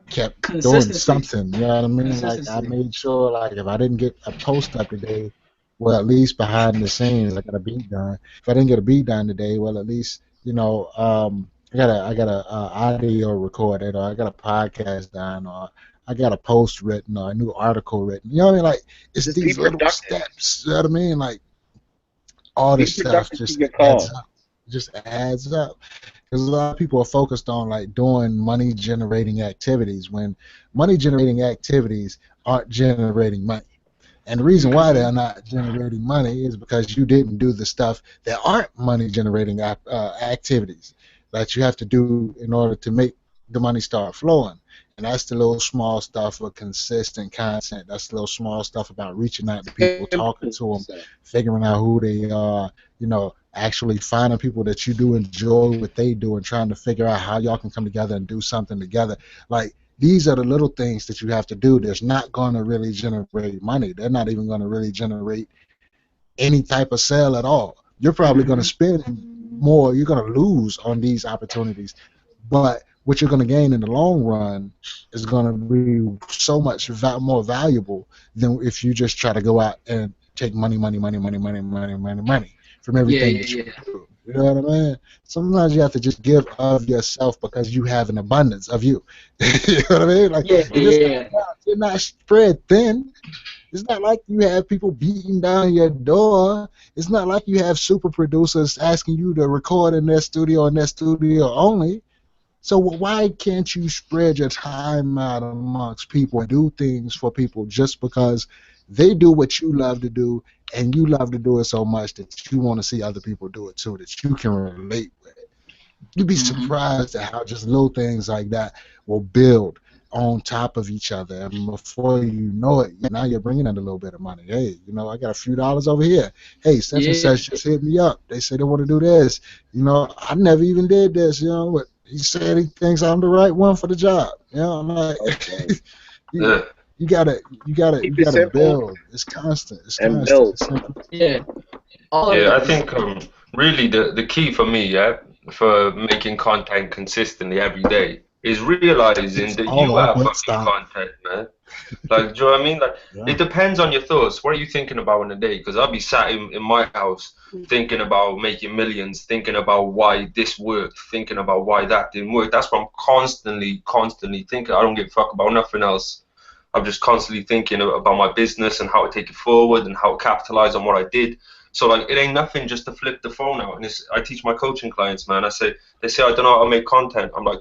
kept doing Consistency. something. You know what I mean? Like I Consistency. made sure, like if I didn't get a post up today, well, at least behind the scenes, I got a beat done. If I didn't get a beat done today, well, at least I got a audio recorded, or I got a podcast done, or I got a post written, or a new article written. You know what I mean? Like it's Just be these little productive. steps. You know what I mean? Like all Be this stuff productive to just your adds call. up. Just adds up. Because a lot of people are focused on like doing money generating activities when money generating activities aren't generating money. And the reason why Hmm. they're not generating money is because you didn't do the stuff that aren't money generating activities that you have to do in order to make the money start flowing. And that's the little small stuff of consistent content. That's the little small stuff about reaching out to people, talking Simple to them, stuff. figuring out who they are, actually finding people that you do enjoy what they do and trying to figure out how y'all can come together and do something together. Like these are the little things that you have to do that's not going to really generate money. They're not even going to really generate any type of sale at all. You're probably going to Hmm. spend more, you're going to lose on these opportunities. But what you're going to gain in the long run is going to be so much more valuable than if you just try to go out and take money from Yeah, everything yeah, that you yeah. do. You know what I mean? Sometimes you have to just give of yourself because you have an abundance of you. You know what I mean? Like Yeah, if it's yeah. you're not spread thin. It's not like you have people beating down your door. It's not like you have super producers asking you to record in their studio and their studio only. So why can't you spread your time out amongst people and do things for people just because they do what you love to do and you love to do it so much that you want to see other people do it too, that you can relate with? You'd be Hmm. surprised at how just little things like that will build on top of each other. And before you know it, now you're bringing in a little bit of money. Hey, I got a few dollars over here. Hey, such and Yeah, such just hit me up. They say they want to do this. I never even did this, but he said he thinks I'm the right one for the job. I'm like, Okay. you, Yeah, you Keep it gotta simple build. It's constant. It's and constant. build. It's simple. yeah. All of yeah. it I is. think really the key for me, yeah, for making content consistently every day is realizing It's that all you off have with fucking stop. content, man. Like, do you know what I mean? Like, Yeah. it depends on your thoughts. What are you thinking about in a day? Because I'll be sat in my house thinking about making millions, thinking about why this worked, thinking about why that didn't work. That's what I'm constantly thinking. I don't give a fuck about nothing else. I'm just constantly thinking about my business and how to take it forward and how to capitalize on what I did. So like, it ain't nothing just to flip the phone out. And I teach my coaching clients, man. They say I don't know how to make content. I'm like,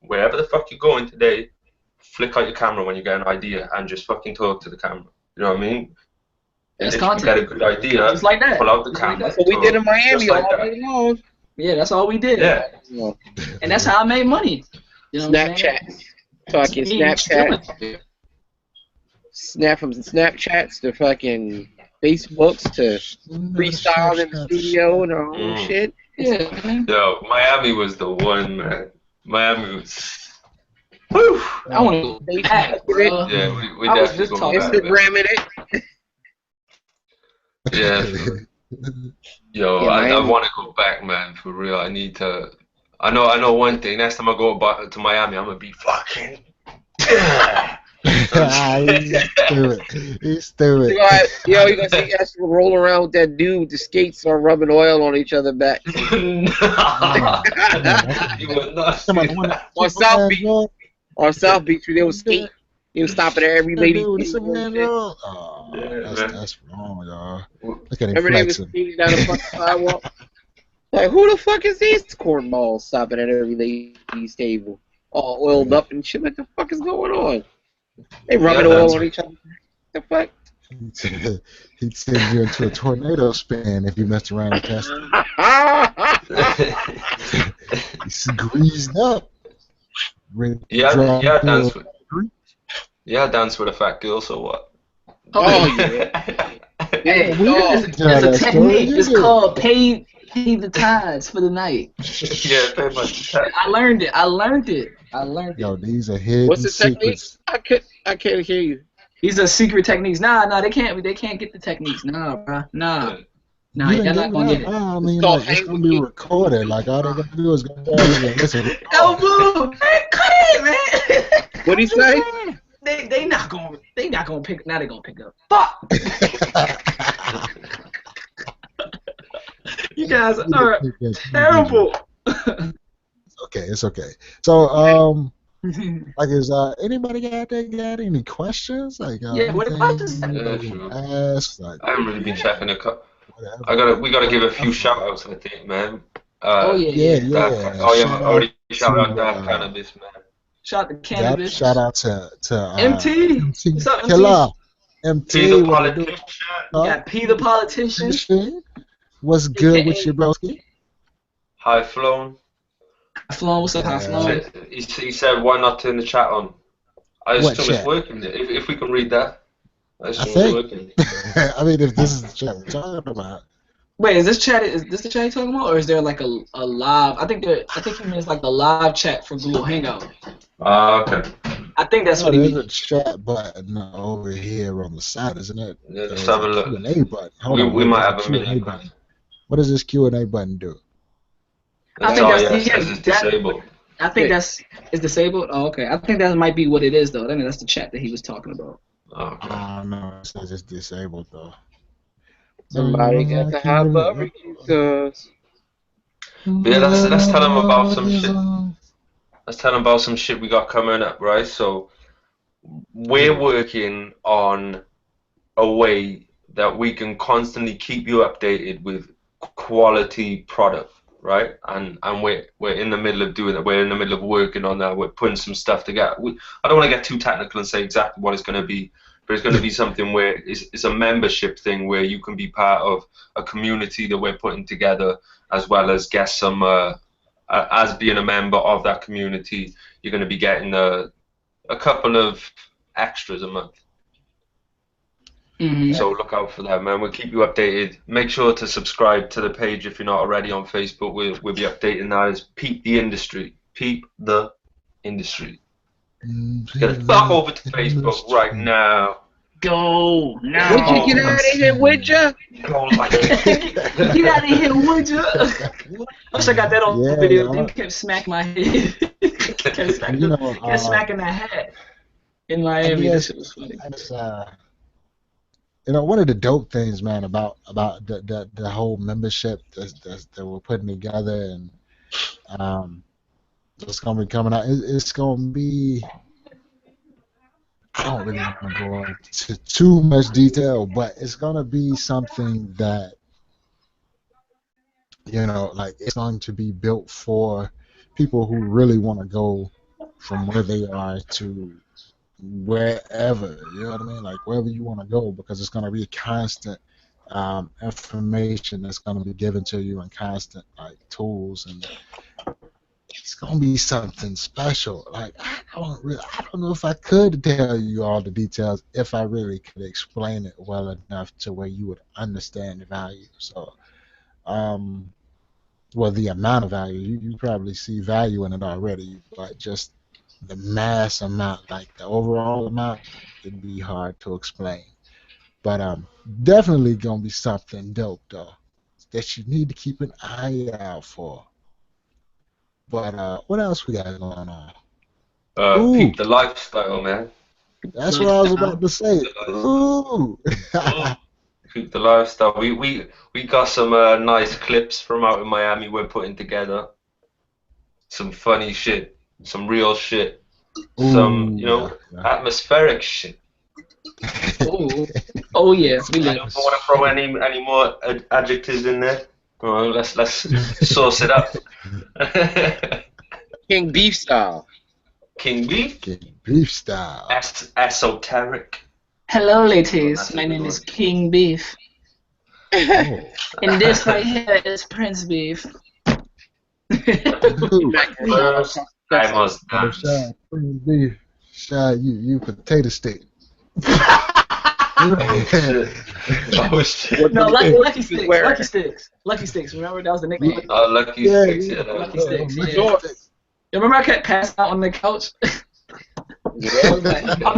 wherever the fuck you're going today, flick out your camera when you get an idea and just fucking talk to the camera. You know what I mean? That's If you get content. a good idea, Just like that. pull out the Just like camera, That's that. what we did in talk, just Miami like all that. day long. Yeah, that's all we did. Yeah, You know, And that's how I made money. You know what I'm saying? Snapchat. Talking Me still Snapchat. out there. Snap from Snapchats to fucking Facebooks to Snap, freestyling in the snap, studio snap. and our own mm. shit. Yeah, man. Yo, Miami was the one, man. Miami was, whew. I want to go back, Facebook it, bro. Yeah, we I was definitely just going talking back, about. man. Instagram it. Yeah, yo, Yeah, I Miami. want to go back, man, for real. I need to. I know one thing. Next time I go back to Miami, I'm gonna be fucking. He's stupid. He's stupid. You gonna see us roll around with that dude with the skates on rubbing oil on each other backs. Nah, That's you would not come see on, the one that. that On South Superman Beach, draw. on South Beach, they would skate. They would stop at every That lady dude with the table and Superman shit. draw. Oh, Yeah, man. that's wrong, y'all. Look at him Remember they was flexing. skating down the fucking sidewalk? Like, who the fuck is these cornballs stopping at every lady's table? All oiled Yeah. up and shit. What the fuck is going on? They Yeah, rubbing oil on each other. What the fuck? He'd send you into a tornado spin if you messed around and tested. He's greased up. Ready to yeah, drop yeah. you a Yeah, dance with a fat girl. So what? Oh, Okay. yeah. Hey, We Oh, didn't tell there's a that story, technique. did It's we? called pay the tides for the night. Yeah, very much. I learned it. I learned it. I learned Yo, it. these are what's hidden the technique? secrets. I can't hear you. These are secret techniques. Nah, they can't. They can't get the techniques. Nah, bro. Nah, You didn't y'all give not it gonna out. get it. I It's mean, called like, it's hang going with to be me. recorded. Like, all they got to do is go down and listen. Oh, boo! Man, cut it, man. What'd he I'm just say? saying. They not gonna pick. Now they gonna pick up. Fuck. You guys are terrible. Okay, it's okay. So, like, is anybody got any questions? Like, Yeah, what the questions? anything Yeah, you sure. want to ask? Like, I haven't really been checking the cup. whatever. We gotta give a few shout outs, I think, man. Oh Yeah, yeah. yeah. Oh yeah, I Shout out already shout out to that cannabis, man. Shout to yep. cannabis. Shout out to MT. MT What's up, MT? Killer. P MT, the what it do? politician. You got P the politician. What's good with you, broski? High flown. Flown, what's up, High Flown? He said, why not turn the chat on? I What assume it's chat? working. If we can read that, I I assume think. it's working. I mean, if this is the chat we're talking about. Wait, is this the chat you're talking about, or is there like a live? I think he means like the live chat for Google Hangout. Ah, okay. I think that's Oh, what he there's a means. chat button over here on the side, isn't it? Yeah, let's There's have a a look. Q&A button. Hold on, We wait, might there's a have a Q&A million button. questions. What does this Q&A button do? I That's think all, that's yeah, it says it's that. disabled. I think it's disabled. Oh, okay. I think that might be what it is though. I think that's the chat that he was talking about. Okay. I don't know. It says it's disabled though. Somebody got the hot barbecue sauce. But yeah, let's tell him about some shit. Let's tell him about some shit we got coming up, right? So we're working on a way that we can constantly keep you updated with quality product, right? And we're in the middle of doing that. We're in the middle of working on that. We're putting some stuff together. I don't want to get too technical and say exactly what it's going to be, but it's going to be something where it's a membership thing where you can be part of a community that we're putting together, as well as get some. As being a member of that community, you're going to be getting a couple of extras a month. Mm-hmm. So look out for that, man. We'll keep you updated. Make sure to subscribe to the page if you're not already on Facebook. We'll be updating that as Peep the Industry. Peep the Industry. Get the fuck over to Facebook right now. Go now. Would you get out of here, would ya? Go like it. Get out of here, would you? I wish I got that on video. Then kept smacking my head. kept smacking that hat in Miami. That shit was funny. One of the dope things, man, about the whole membership that we're putting together, and it's gonna be coming out. It's gonna be. I don't really want to go into too much detail, but it's gonna be something that like it's going to be built for people who really want to go from where they are to wherever, you know what I mean? Like wherever you want to go, because it's going to be constant information that's going to be given to you and constant like tools, and it's going to be something special. Like I don't know if I could tell you all the details if I really could explain it well enough to where you would understand the value. So, well, the amount of value, you probably see value in it already, but just the mass amount, like the overall amount, it'd be hard to explain. But definitely gonna be something dope though that you need to keep an eye out for. But what else we got going on? Peep the lifestyle, man. That's what I was about to say. Ooh. Peep the lifestyle. We got some nice clips from out in Miami we're putting together. Some funny shit, some real shit, some atmospheric shit. Oh yeah, I don't want to throw any more adjectives in there. Well, let's sauce it up. King Beef style. King Beef. King Beef style. Esoteric. Hello, ladies. My name is King Beef. Oh. And this right here is Prince Beef. First, I must dance. Prince Beef. Shy, you potato stick. Oh shit. No, Lucky Sticks. Lucky Sticks. Remember that was the nickname. Lucky Sticks. Yeah. Lucky Sticks. Yeah. You remember I kept passing out on the couch? I'm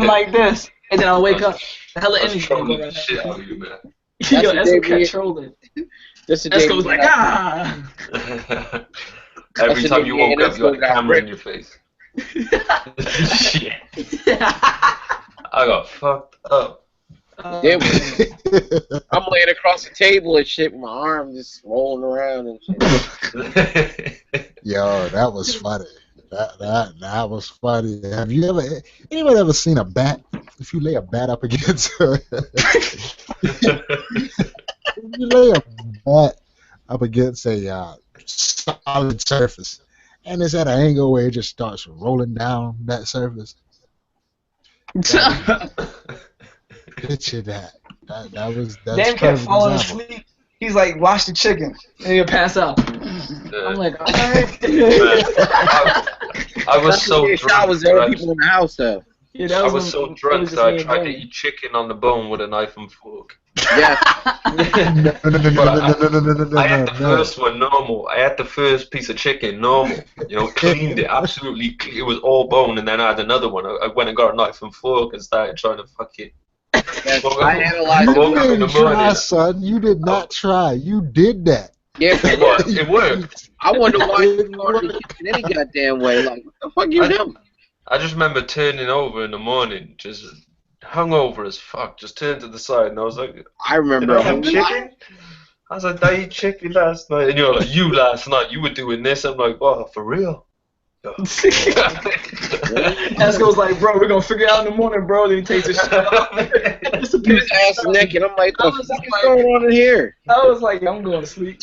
like this, and then I'll wake up. Hella energy. Trolling the shit out of you, man. Yo, Esco kept trolling. Esco was like, ah. Every time you woke up, you had a camera in your face. Shit. I got fucked up. I'm laying across the table and shit with my arm just rolling around and shit. Yo, that was funny. That was funny. Have you anyone ever seen a bat? If you lay a bat up against a solid surface, and it's at an angle where it just starts rolling down that surface. Picture that. That's Dan kept falling asleep. He's like, wash the chicken. And he'll pass out. I'm like, all right. I was so drunk. I was there with people in the house though. Yeah, I was so drunk that I tried to eat chicken on the bone with a knife and fork. Yeah. I had the first one normal. I had the first piece of chicken normal. Cleaned it absolutely. It was all bone, and then I had another one. I went and got a knife and fork and started trying to fuck it. Yes, I analyzed it. You didn't try, son. You did not try. You did that. Yeah, for real. What? It worked. I wonder why you It started the worked. kitchen any goddamn way. Like, what the fuck you I doing? I just remember turning over in the morning, just hungover as fuck. Just turned to the side, and I was like, I "Did remember I a have whole lot. chicken?" I was like, "I ate chicken last night," and you're like, "You last night? You were doing this?" I'm like, "Oh, for real?" Yeah. Esco's like, bro, we're gonna figure it out in the morning, bro. Then he takes his shit off. His ass naked. I'm like, I the was fuck just is like, going on in here? I was like, I'm going to sleep.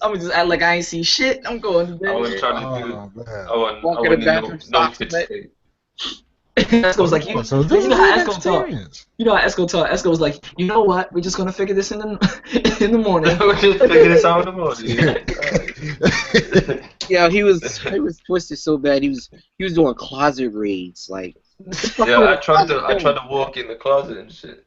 I'm gonna just act like I ain't see shit. I'm going to I bed. wasn't trying to do. Oh man. I Walk in the wasn't in bathroom, no socks fit wet. state. Esco was like, Oh, so this you know is how an Esco talk. experience. You know how Esco talk. Esco was like, you know what? We're just gonna figure this in the in the morning. We just figured this out in the morning. Yeah, he was twisted so bad. He was doing closet raids. Like, what the fuck Yeah, you in I the tried closet to doing? walk in the closet and shit.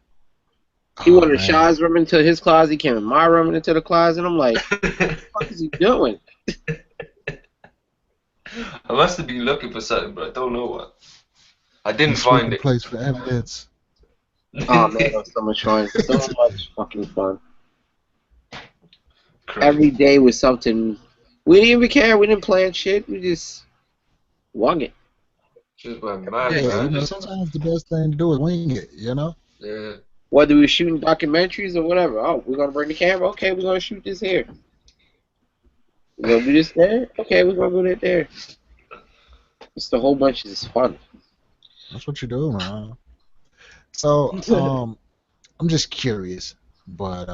He Oh went in man. Shaw's room into his closet. He came in my room into the closet. I'm like, what the fuck is he doing? I must have been looking for something, but I don't know what. I didn't He's find sweeping it. place for evidence. Oh man, that was so much fun. So much fucking fun. Crazy. Every day was something. We didn't even care. We didn't plan shit. We just wung it. Just went mad, Yeah, man. Just, sometimes the best thing to do is wing it. yeah. Whether we were shooting documentaries or whatever. Oh, we're gonna bring the camera. Okay, we're gonna shoot this here. We're gonna do this there. Okay, we're gonna do that there. It's the whole bunch is fun. That's what you do, man. So, I'm just curious, but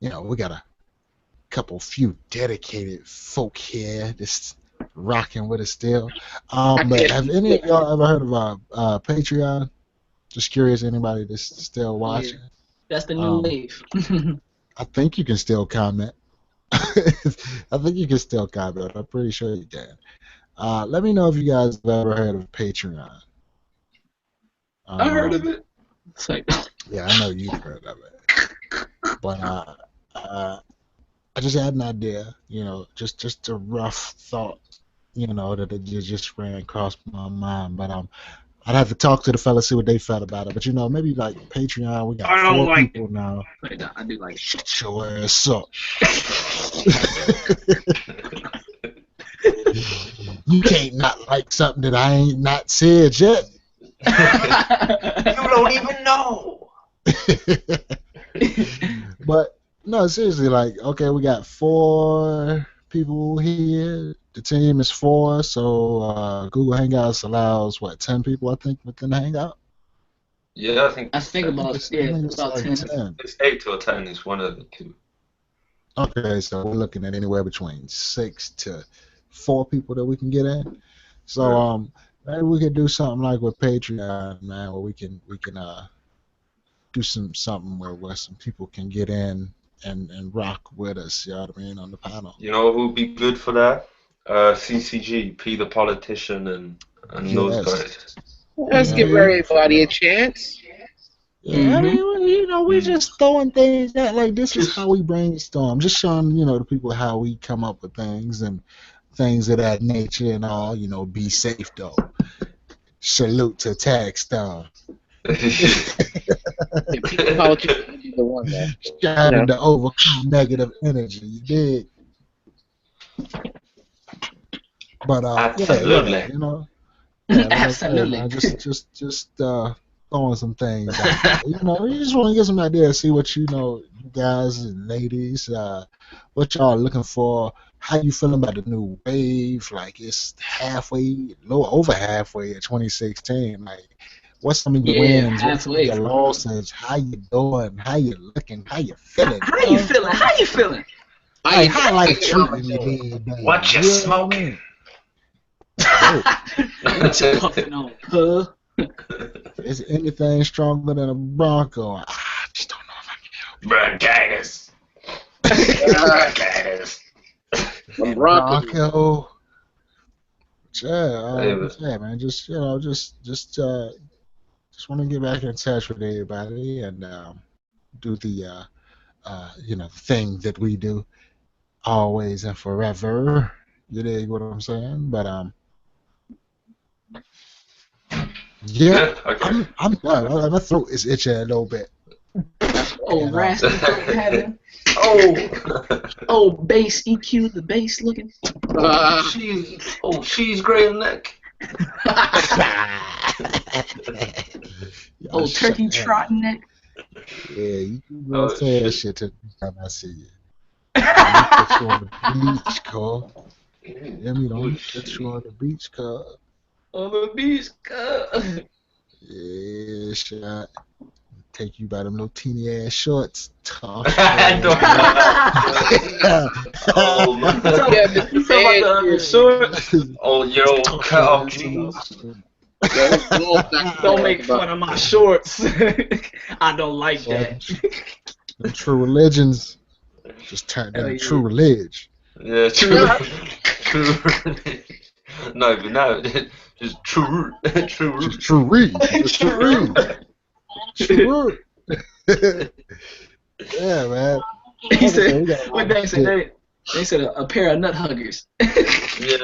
we got a few dedicated folk here just rocking with us still. I But can't have be any of sick. y'all ever heard of Patreon? Just curious, anybody that's still Yeah, watching? that's the new Um, wave. I think you can still comment. I think you can still comment. I'm pretty sure you can. Let me know if you guys have ever heard of Patreon. I heard of Um, it. It's like, yeah, I know you've heard of it, but I just had an idea, just a rough thought, that it just ran across my mind. But I'd have to talk to the fellas, see what they felt about it. But maybe like Patreon, we got I don't 4 like people now. I do like. Shut your ass up. You can't not like something that I ain't not said yet. You don't even know. But no, seriously, like, okay, we got 4 people here. The team is 4, so Google Hangouts allows 10 people, I think, within the Hangout. Yeah, I think I it's think 10. about I yeah, think it's about like 10. 10. It's 8 or 10 is one of the two. Okay, so we're looking at anywhere between 6 to 4 people that we can get in. So Right. maybe we could do something like with Patreon, man, where we can do something where some people can get in and rock with us, you know what I mean, on the panel. You know who'd be good for that? CCG, P the politician, and those Yes. guys. Let's Yeah, give yeah, for everybody a real. chance. Yeah, I Mm-hmm. mean, we're Mm. just throwing things out. Like, this is how Just we brainstorm. Just showing, the people how we come up with things and things of that nature and all. Be safe, though. Salute to Tag Stone. Yeah, Pete the politician would be the one though. You Striving know. to overcome negative energy. You dig? But, yeah, absolutely. Yeah, like I say, Absolutely. man, just throwing some things out there. You just want to get some ideas, see what you guys and ladies, what y'all are looking for. How you feeling about the new wave? Like it's halfway, a little over halfway at 2016. Like, what's some of your Yeah, wins? What's some of halfway your for real. losses? How you doing? How you looking? How you How, feeling? how You you know what I'm feeling? saying? How you feeling? How Like you how doing? life How treating you you doing? these What days? you You know what I smoking? mean? Whoa. What you puffing on, puh? Is anything stronger than a Bronco? I just don't know if I Bronchitis. Ah, Bronchitis. them can. Broncos. Bronco. Yeah, Hey, but yeah, man. Just want to get back in touch with everybody and do the thing that we do always and forever. You dig what I'm saying? But yeah, yeah, okay. I'm done. My throat is itching a little bit. Oh, And, raspy throat having. Oh, Oh, bass EQ, the bass looking. she's great neck. y'all Oh, shut turkey the hell up. trotting neck. Yeah, you gonna Oh say that shit. shit to the next time I see you. Let me put you on the beach, cuz. Yeah, me Oh don't put you shit. on the beach, cuz. On the beach. Yeah, shot. Take you by them little teeny ass shorts. Toss your I ass don't back. Oh man. Yeah, You Mr. talking about Man the here. shorts? Oh, your old Toss cut your off ass in the jeans. ocean. Yo, this little thing Don't talking make about. fun of my shorts. I don't like Boy, that. them true religions just turned Hell into yeah. true religion. Yeah, true. True. No, but no, just true. True. Just true read. Just true read. True. Yeah, man. He Like I said, said, we got a what lot of they said? shit. They said a pair of nut huggers. Yeah,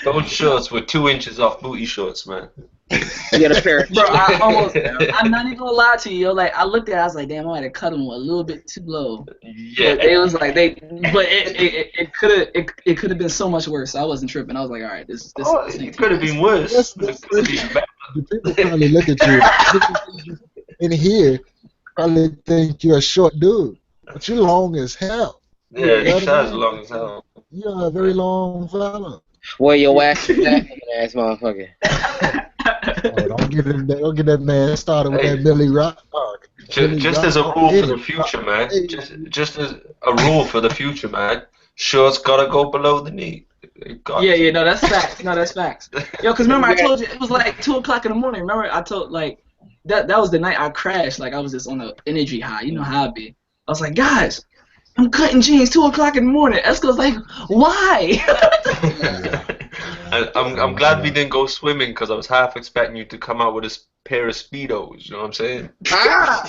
those shorts were 2 inches off booty shorts, man. You got a pair of Bro, I almost, shorts. I'm not even gonna lie to you, yo. Like, I looked at it, I was like, damn, I might have cut them a little bit too low. But Yeah. they was like, but it could have been so much worse. I wasn't tripping. I was like, all right, this Oh, ain't it too could have bad. been worse. It That's could have been the people probably look at you. People in here probably think you're a short dude, but you're long as hell. Yeah, You know he what I sounds mean? long as hell. You're a very long fella. Where your Yeah. ass is at, looking ass motherfucker. Oh, don't get that man started with that Hey, Millie Rock. Millie just Rock. as a rule Hit for it. the future, man. Hey. Just as a rule for the future, man. Shorts gotta go below the knee. It got Yeah, to. no, that's facts. No, that's facts. Yo, cause remember I Yeah, told you it was like 2 o'clock in the morning. Remember I told like that was the night I crashed. Like I was just on an energy high. You know how I be. I was like, guys, I'm cutting jeans 2 o'clock in the morning. Esco's like, why? Yeah. And I'm glad we didn't go swimming because I was half expecting you to come out with a pair of speedos. You know what I'm saying? Ah!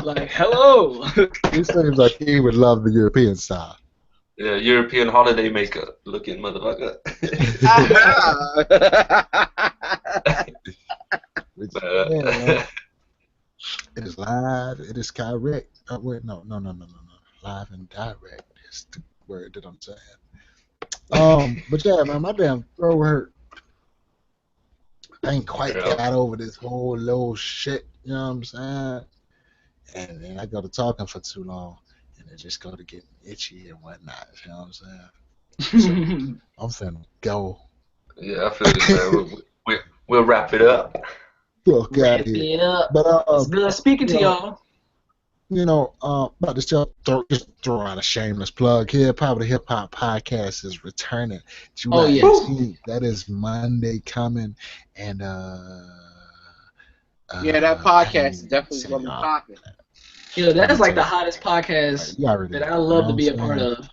Like, hello. He seems like he would love the European style. Yeah, European holiday maker looking motherfucker. Which, But, yeah, man. It is live. It is correct. Oh, wait, no. Live and direct is the word that I'm saying. But yeah, man, my damn throat hurt. I ain't quite yeah. got over this whole little shit. You know what I'm saying? And then I go to talking for too long, and it just go to getting itchy and whatnot. You know what I'm saying? So I'm finna go. Yeah, I feel you, man. We'll wrap it up. Fuck out Wrap of here. it up. But It's good speaking to y'all. about to just throw out a shameless plug here. Power to Hip Hop Podcast is returning Oh July yes. 18th. That is Monday coming, and Yeah, that I ain't podcast is even gonna definitely tell gonna be y'all. popping. Yo, I'm that's gonna like tell the you. hottest Like, podcast you already that know. I You know love what to I'm be a part saying? of.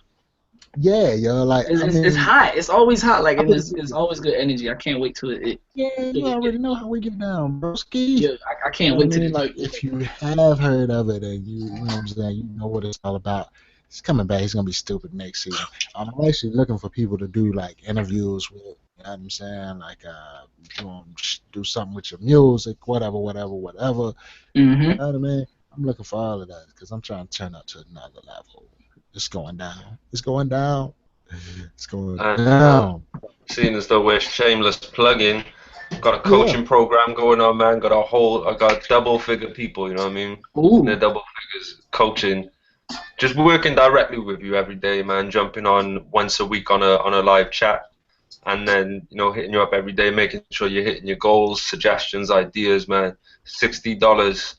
Yeah, yo. Like, I It's mean, hot. It's always hot. Like, I and mean, it's always good energy. I can't wait till it yeah, till you we get. already know how we get down, broski. Yeah, I You can't know what I wait till mean? the Like, if you have heard of it and you know what I'm saying, you know what it's all about. It's coming back. It's gonna be stupid next season. I'm actually looking for people to do like interviews with. You know what I'm saying? Like, do something with your music, whatever. You know Mm-hmm. what I mean? I'm looking for all of that because I'm trying to turn up to another level. It's going down. It's going down. It's going And down. seeing as though we're shameless plug-in, got a Yeah. coaching program going on, man. I got double figure people, you know what I mean? In their Ooh. double figures coaching, just working directly with you every day, man. Jumping on once a week on a live chat, and then hitting you up every day, making sure you're hitting your goals, suggestions, ideas, man. $60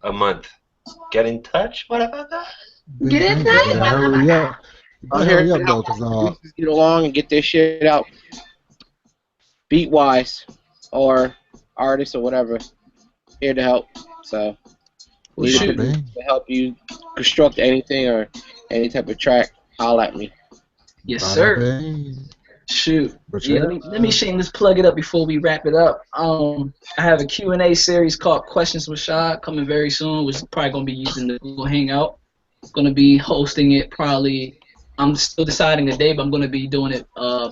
a month. Get in touch, whatever. Get in You there. better hurry up. You I'm better here hurry to up help though, cause producers get along and get their shit out beat wise, or artists or whatever. Here to help. So Well, need a bada shoot. producer bing, to help you construct anything or any type of track. Holla at me. Yes, bada sir. bing. Shoot. But Yeah, yeah, let me shameless plug it up before we wrap it up. I have a Q&A series called Questions with Shad coming very soon, which is probably gonna be using the Google Hangout. Gonna be hosting it probably. I'm still deciding the day, but I'm gonna be doing it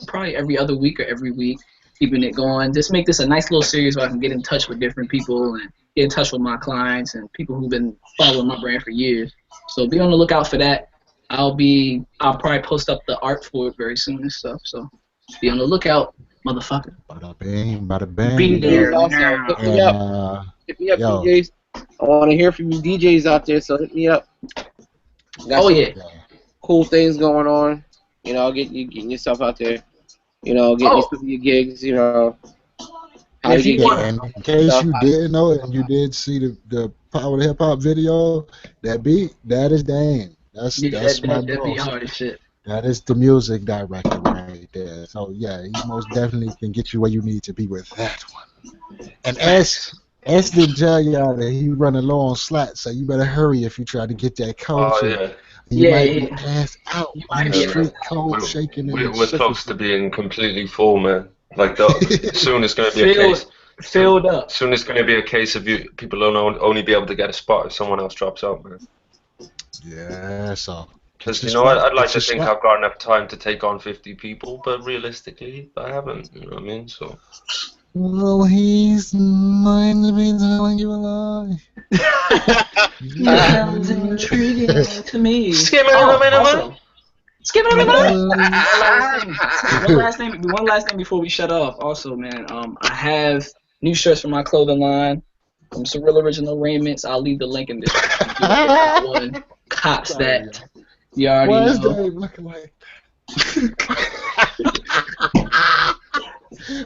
probably every other week or every week. keeping it going. Just make this a nice little series where I can get in touch with different people and get in touch with my clients and people who've been following my brand for years. So be on the lookout for that. I'll probably post up the art for it very soon and stuff. So be on the lookout, motherfucker. Bada bing, bada Be bang. there Also, now. hit me And up. Hit me up, yo, DJs. I want to hear from you DJs out there, so hit me up. Got Oh some yeah. cool things going on. You know, getting yourself out there. You know, getting you Oh, some of your gigs. You know, how to if you get yeah, want, and in case stuff. you didn't know and you did see the Power of Hip Hop video, that beat, that is Dame. yeah, That's my that be bro. hard as shit. That is the music director right there. So yeah, he most definitely can get you where you need to be with that one. And Facts. S didn't tell y'all that he running low on slack, so you better hurry if you try to get that Oh coaching. yeah, You Yeah, might be yeah. passed out You on might the be yeah, able to. man. street, cold, shaking, and We're close to shivering. being completely full, man. Like soon it's going to be a Filled, case. filled up. Soon it's going to be a case of you people will only be able to get a spot if someone else drops out, man. Yeah, so get Because your I'd spot, like get to your think spot. I've got enough time to take on 50 people, but realistically, I haven't. You know what I mean? So Well, he's mine to be telling you a lie. Sounds intriguing to me. Skip it, Oh, man. also, skipping What everybody. was? One last thing before we shut off. Also, man, I have new shirts for my clothing line from Surreal Original Raiments. I'll leave the link in the description if you want to get that one. Cops Sorry, that. y'all. You already Why is know. Dave looking like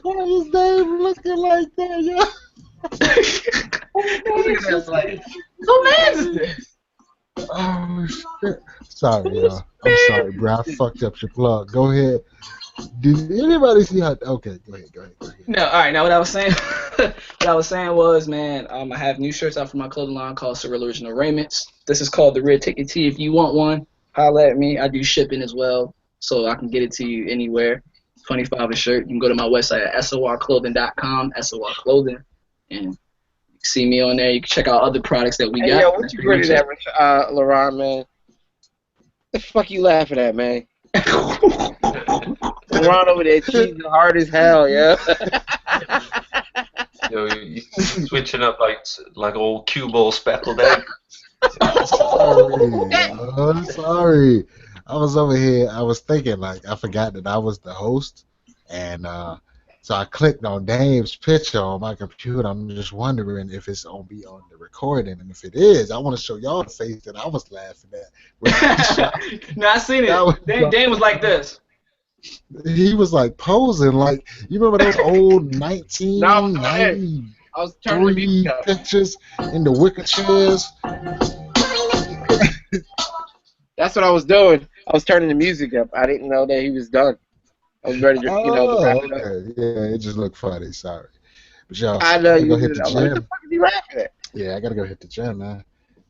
Why is Dave looking like that, yo? Who man is this? Oh shit! Sorry, y'all. I'm sorry, bro. I fucked up your plug. Go ahead. Did anybody see how? Okay, go ahead. No, all right. Now what I was saying, was, man, I have new shirts out for my clothing line called Surreal Original Raiments. This is called the Red Ticket Tee. If you want one, holla at me. I do shipping as well, so I can get it to you anywhere. $25 a shirt. You can go to my website at sorclothing.com, SOR Clothing, and you can see me on there. You can check out other products that we Hey, got. yo, what That's you pretty much gritted at, LaRon, man? The fuck you laughing at, man? LaRon over there cheesing hard as hell, yeah. you switching up like old cue ball speckled egg. Sorry. I was over here. I was thinking like I forgot that I was the host, and so I clicked on Dave's picture on my computer. I'm just wondering if it's gonna be on the recording, and if it is, I want to show y'all the face that I was laughing at. No, I seen it. Dan was like this. He was like posing like you remember those old No, I was 1993 I was turning the music up. pictures in the wicker chairs. That's what I was doing. I was turning the music up. I didn't know that he was done. I was ready to, to wrap it up. Okay. Yeah, it just looked funny. Sorry. But yo, I I know gotta you go hit did. the I was like, what the gym. fuck is he laughing at? Yeah, I gotta go hit the gym, man.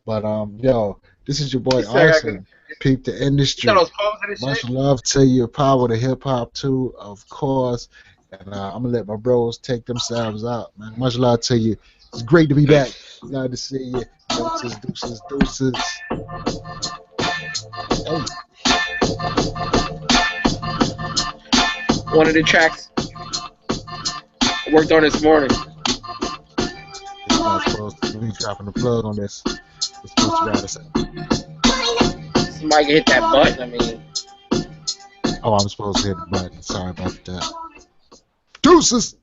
But yo, this is your boy He said, Arson. Peep the you industry. thought I was posing and Much shit? love to you. Power to hip hop too, of course. And I'm gonna let my bros take themselves out, man. Much love to you. It's great to be back. Glad to see you. Deuces. Hey. One of the tracks I worked on this morning. You're not supposed to be dropping the plug on this. You're supposed to write us out. Somebody can hit that button. I mean, Oh, I'm supposed to hit the button. Sorry about that. Deuces!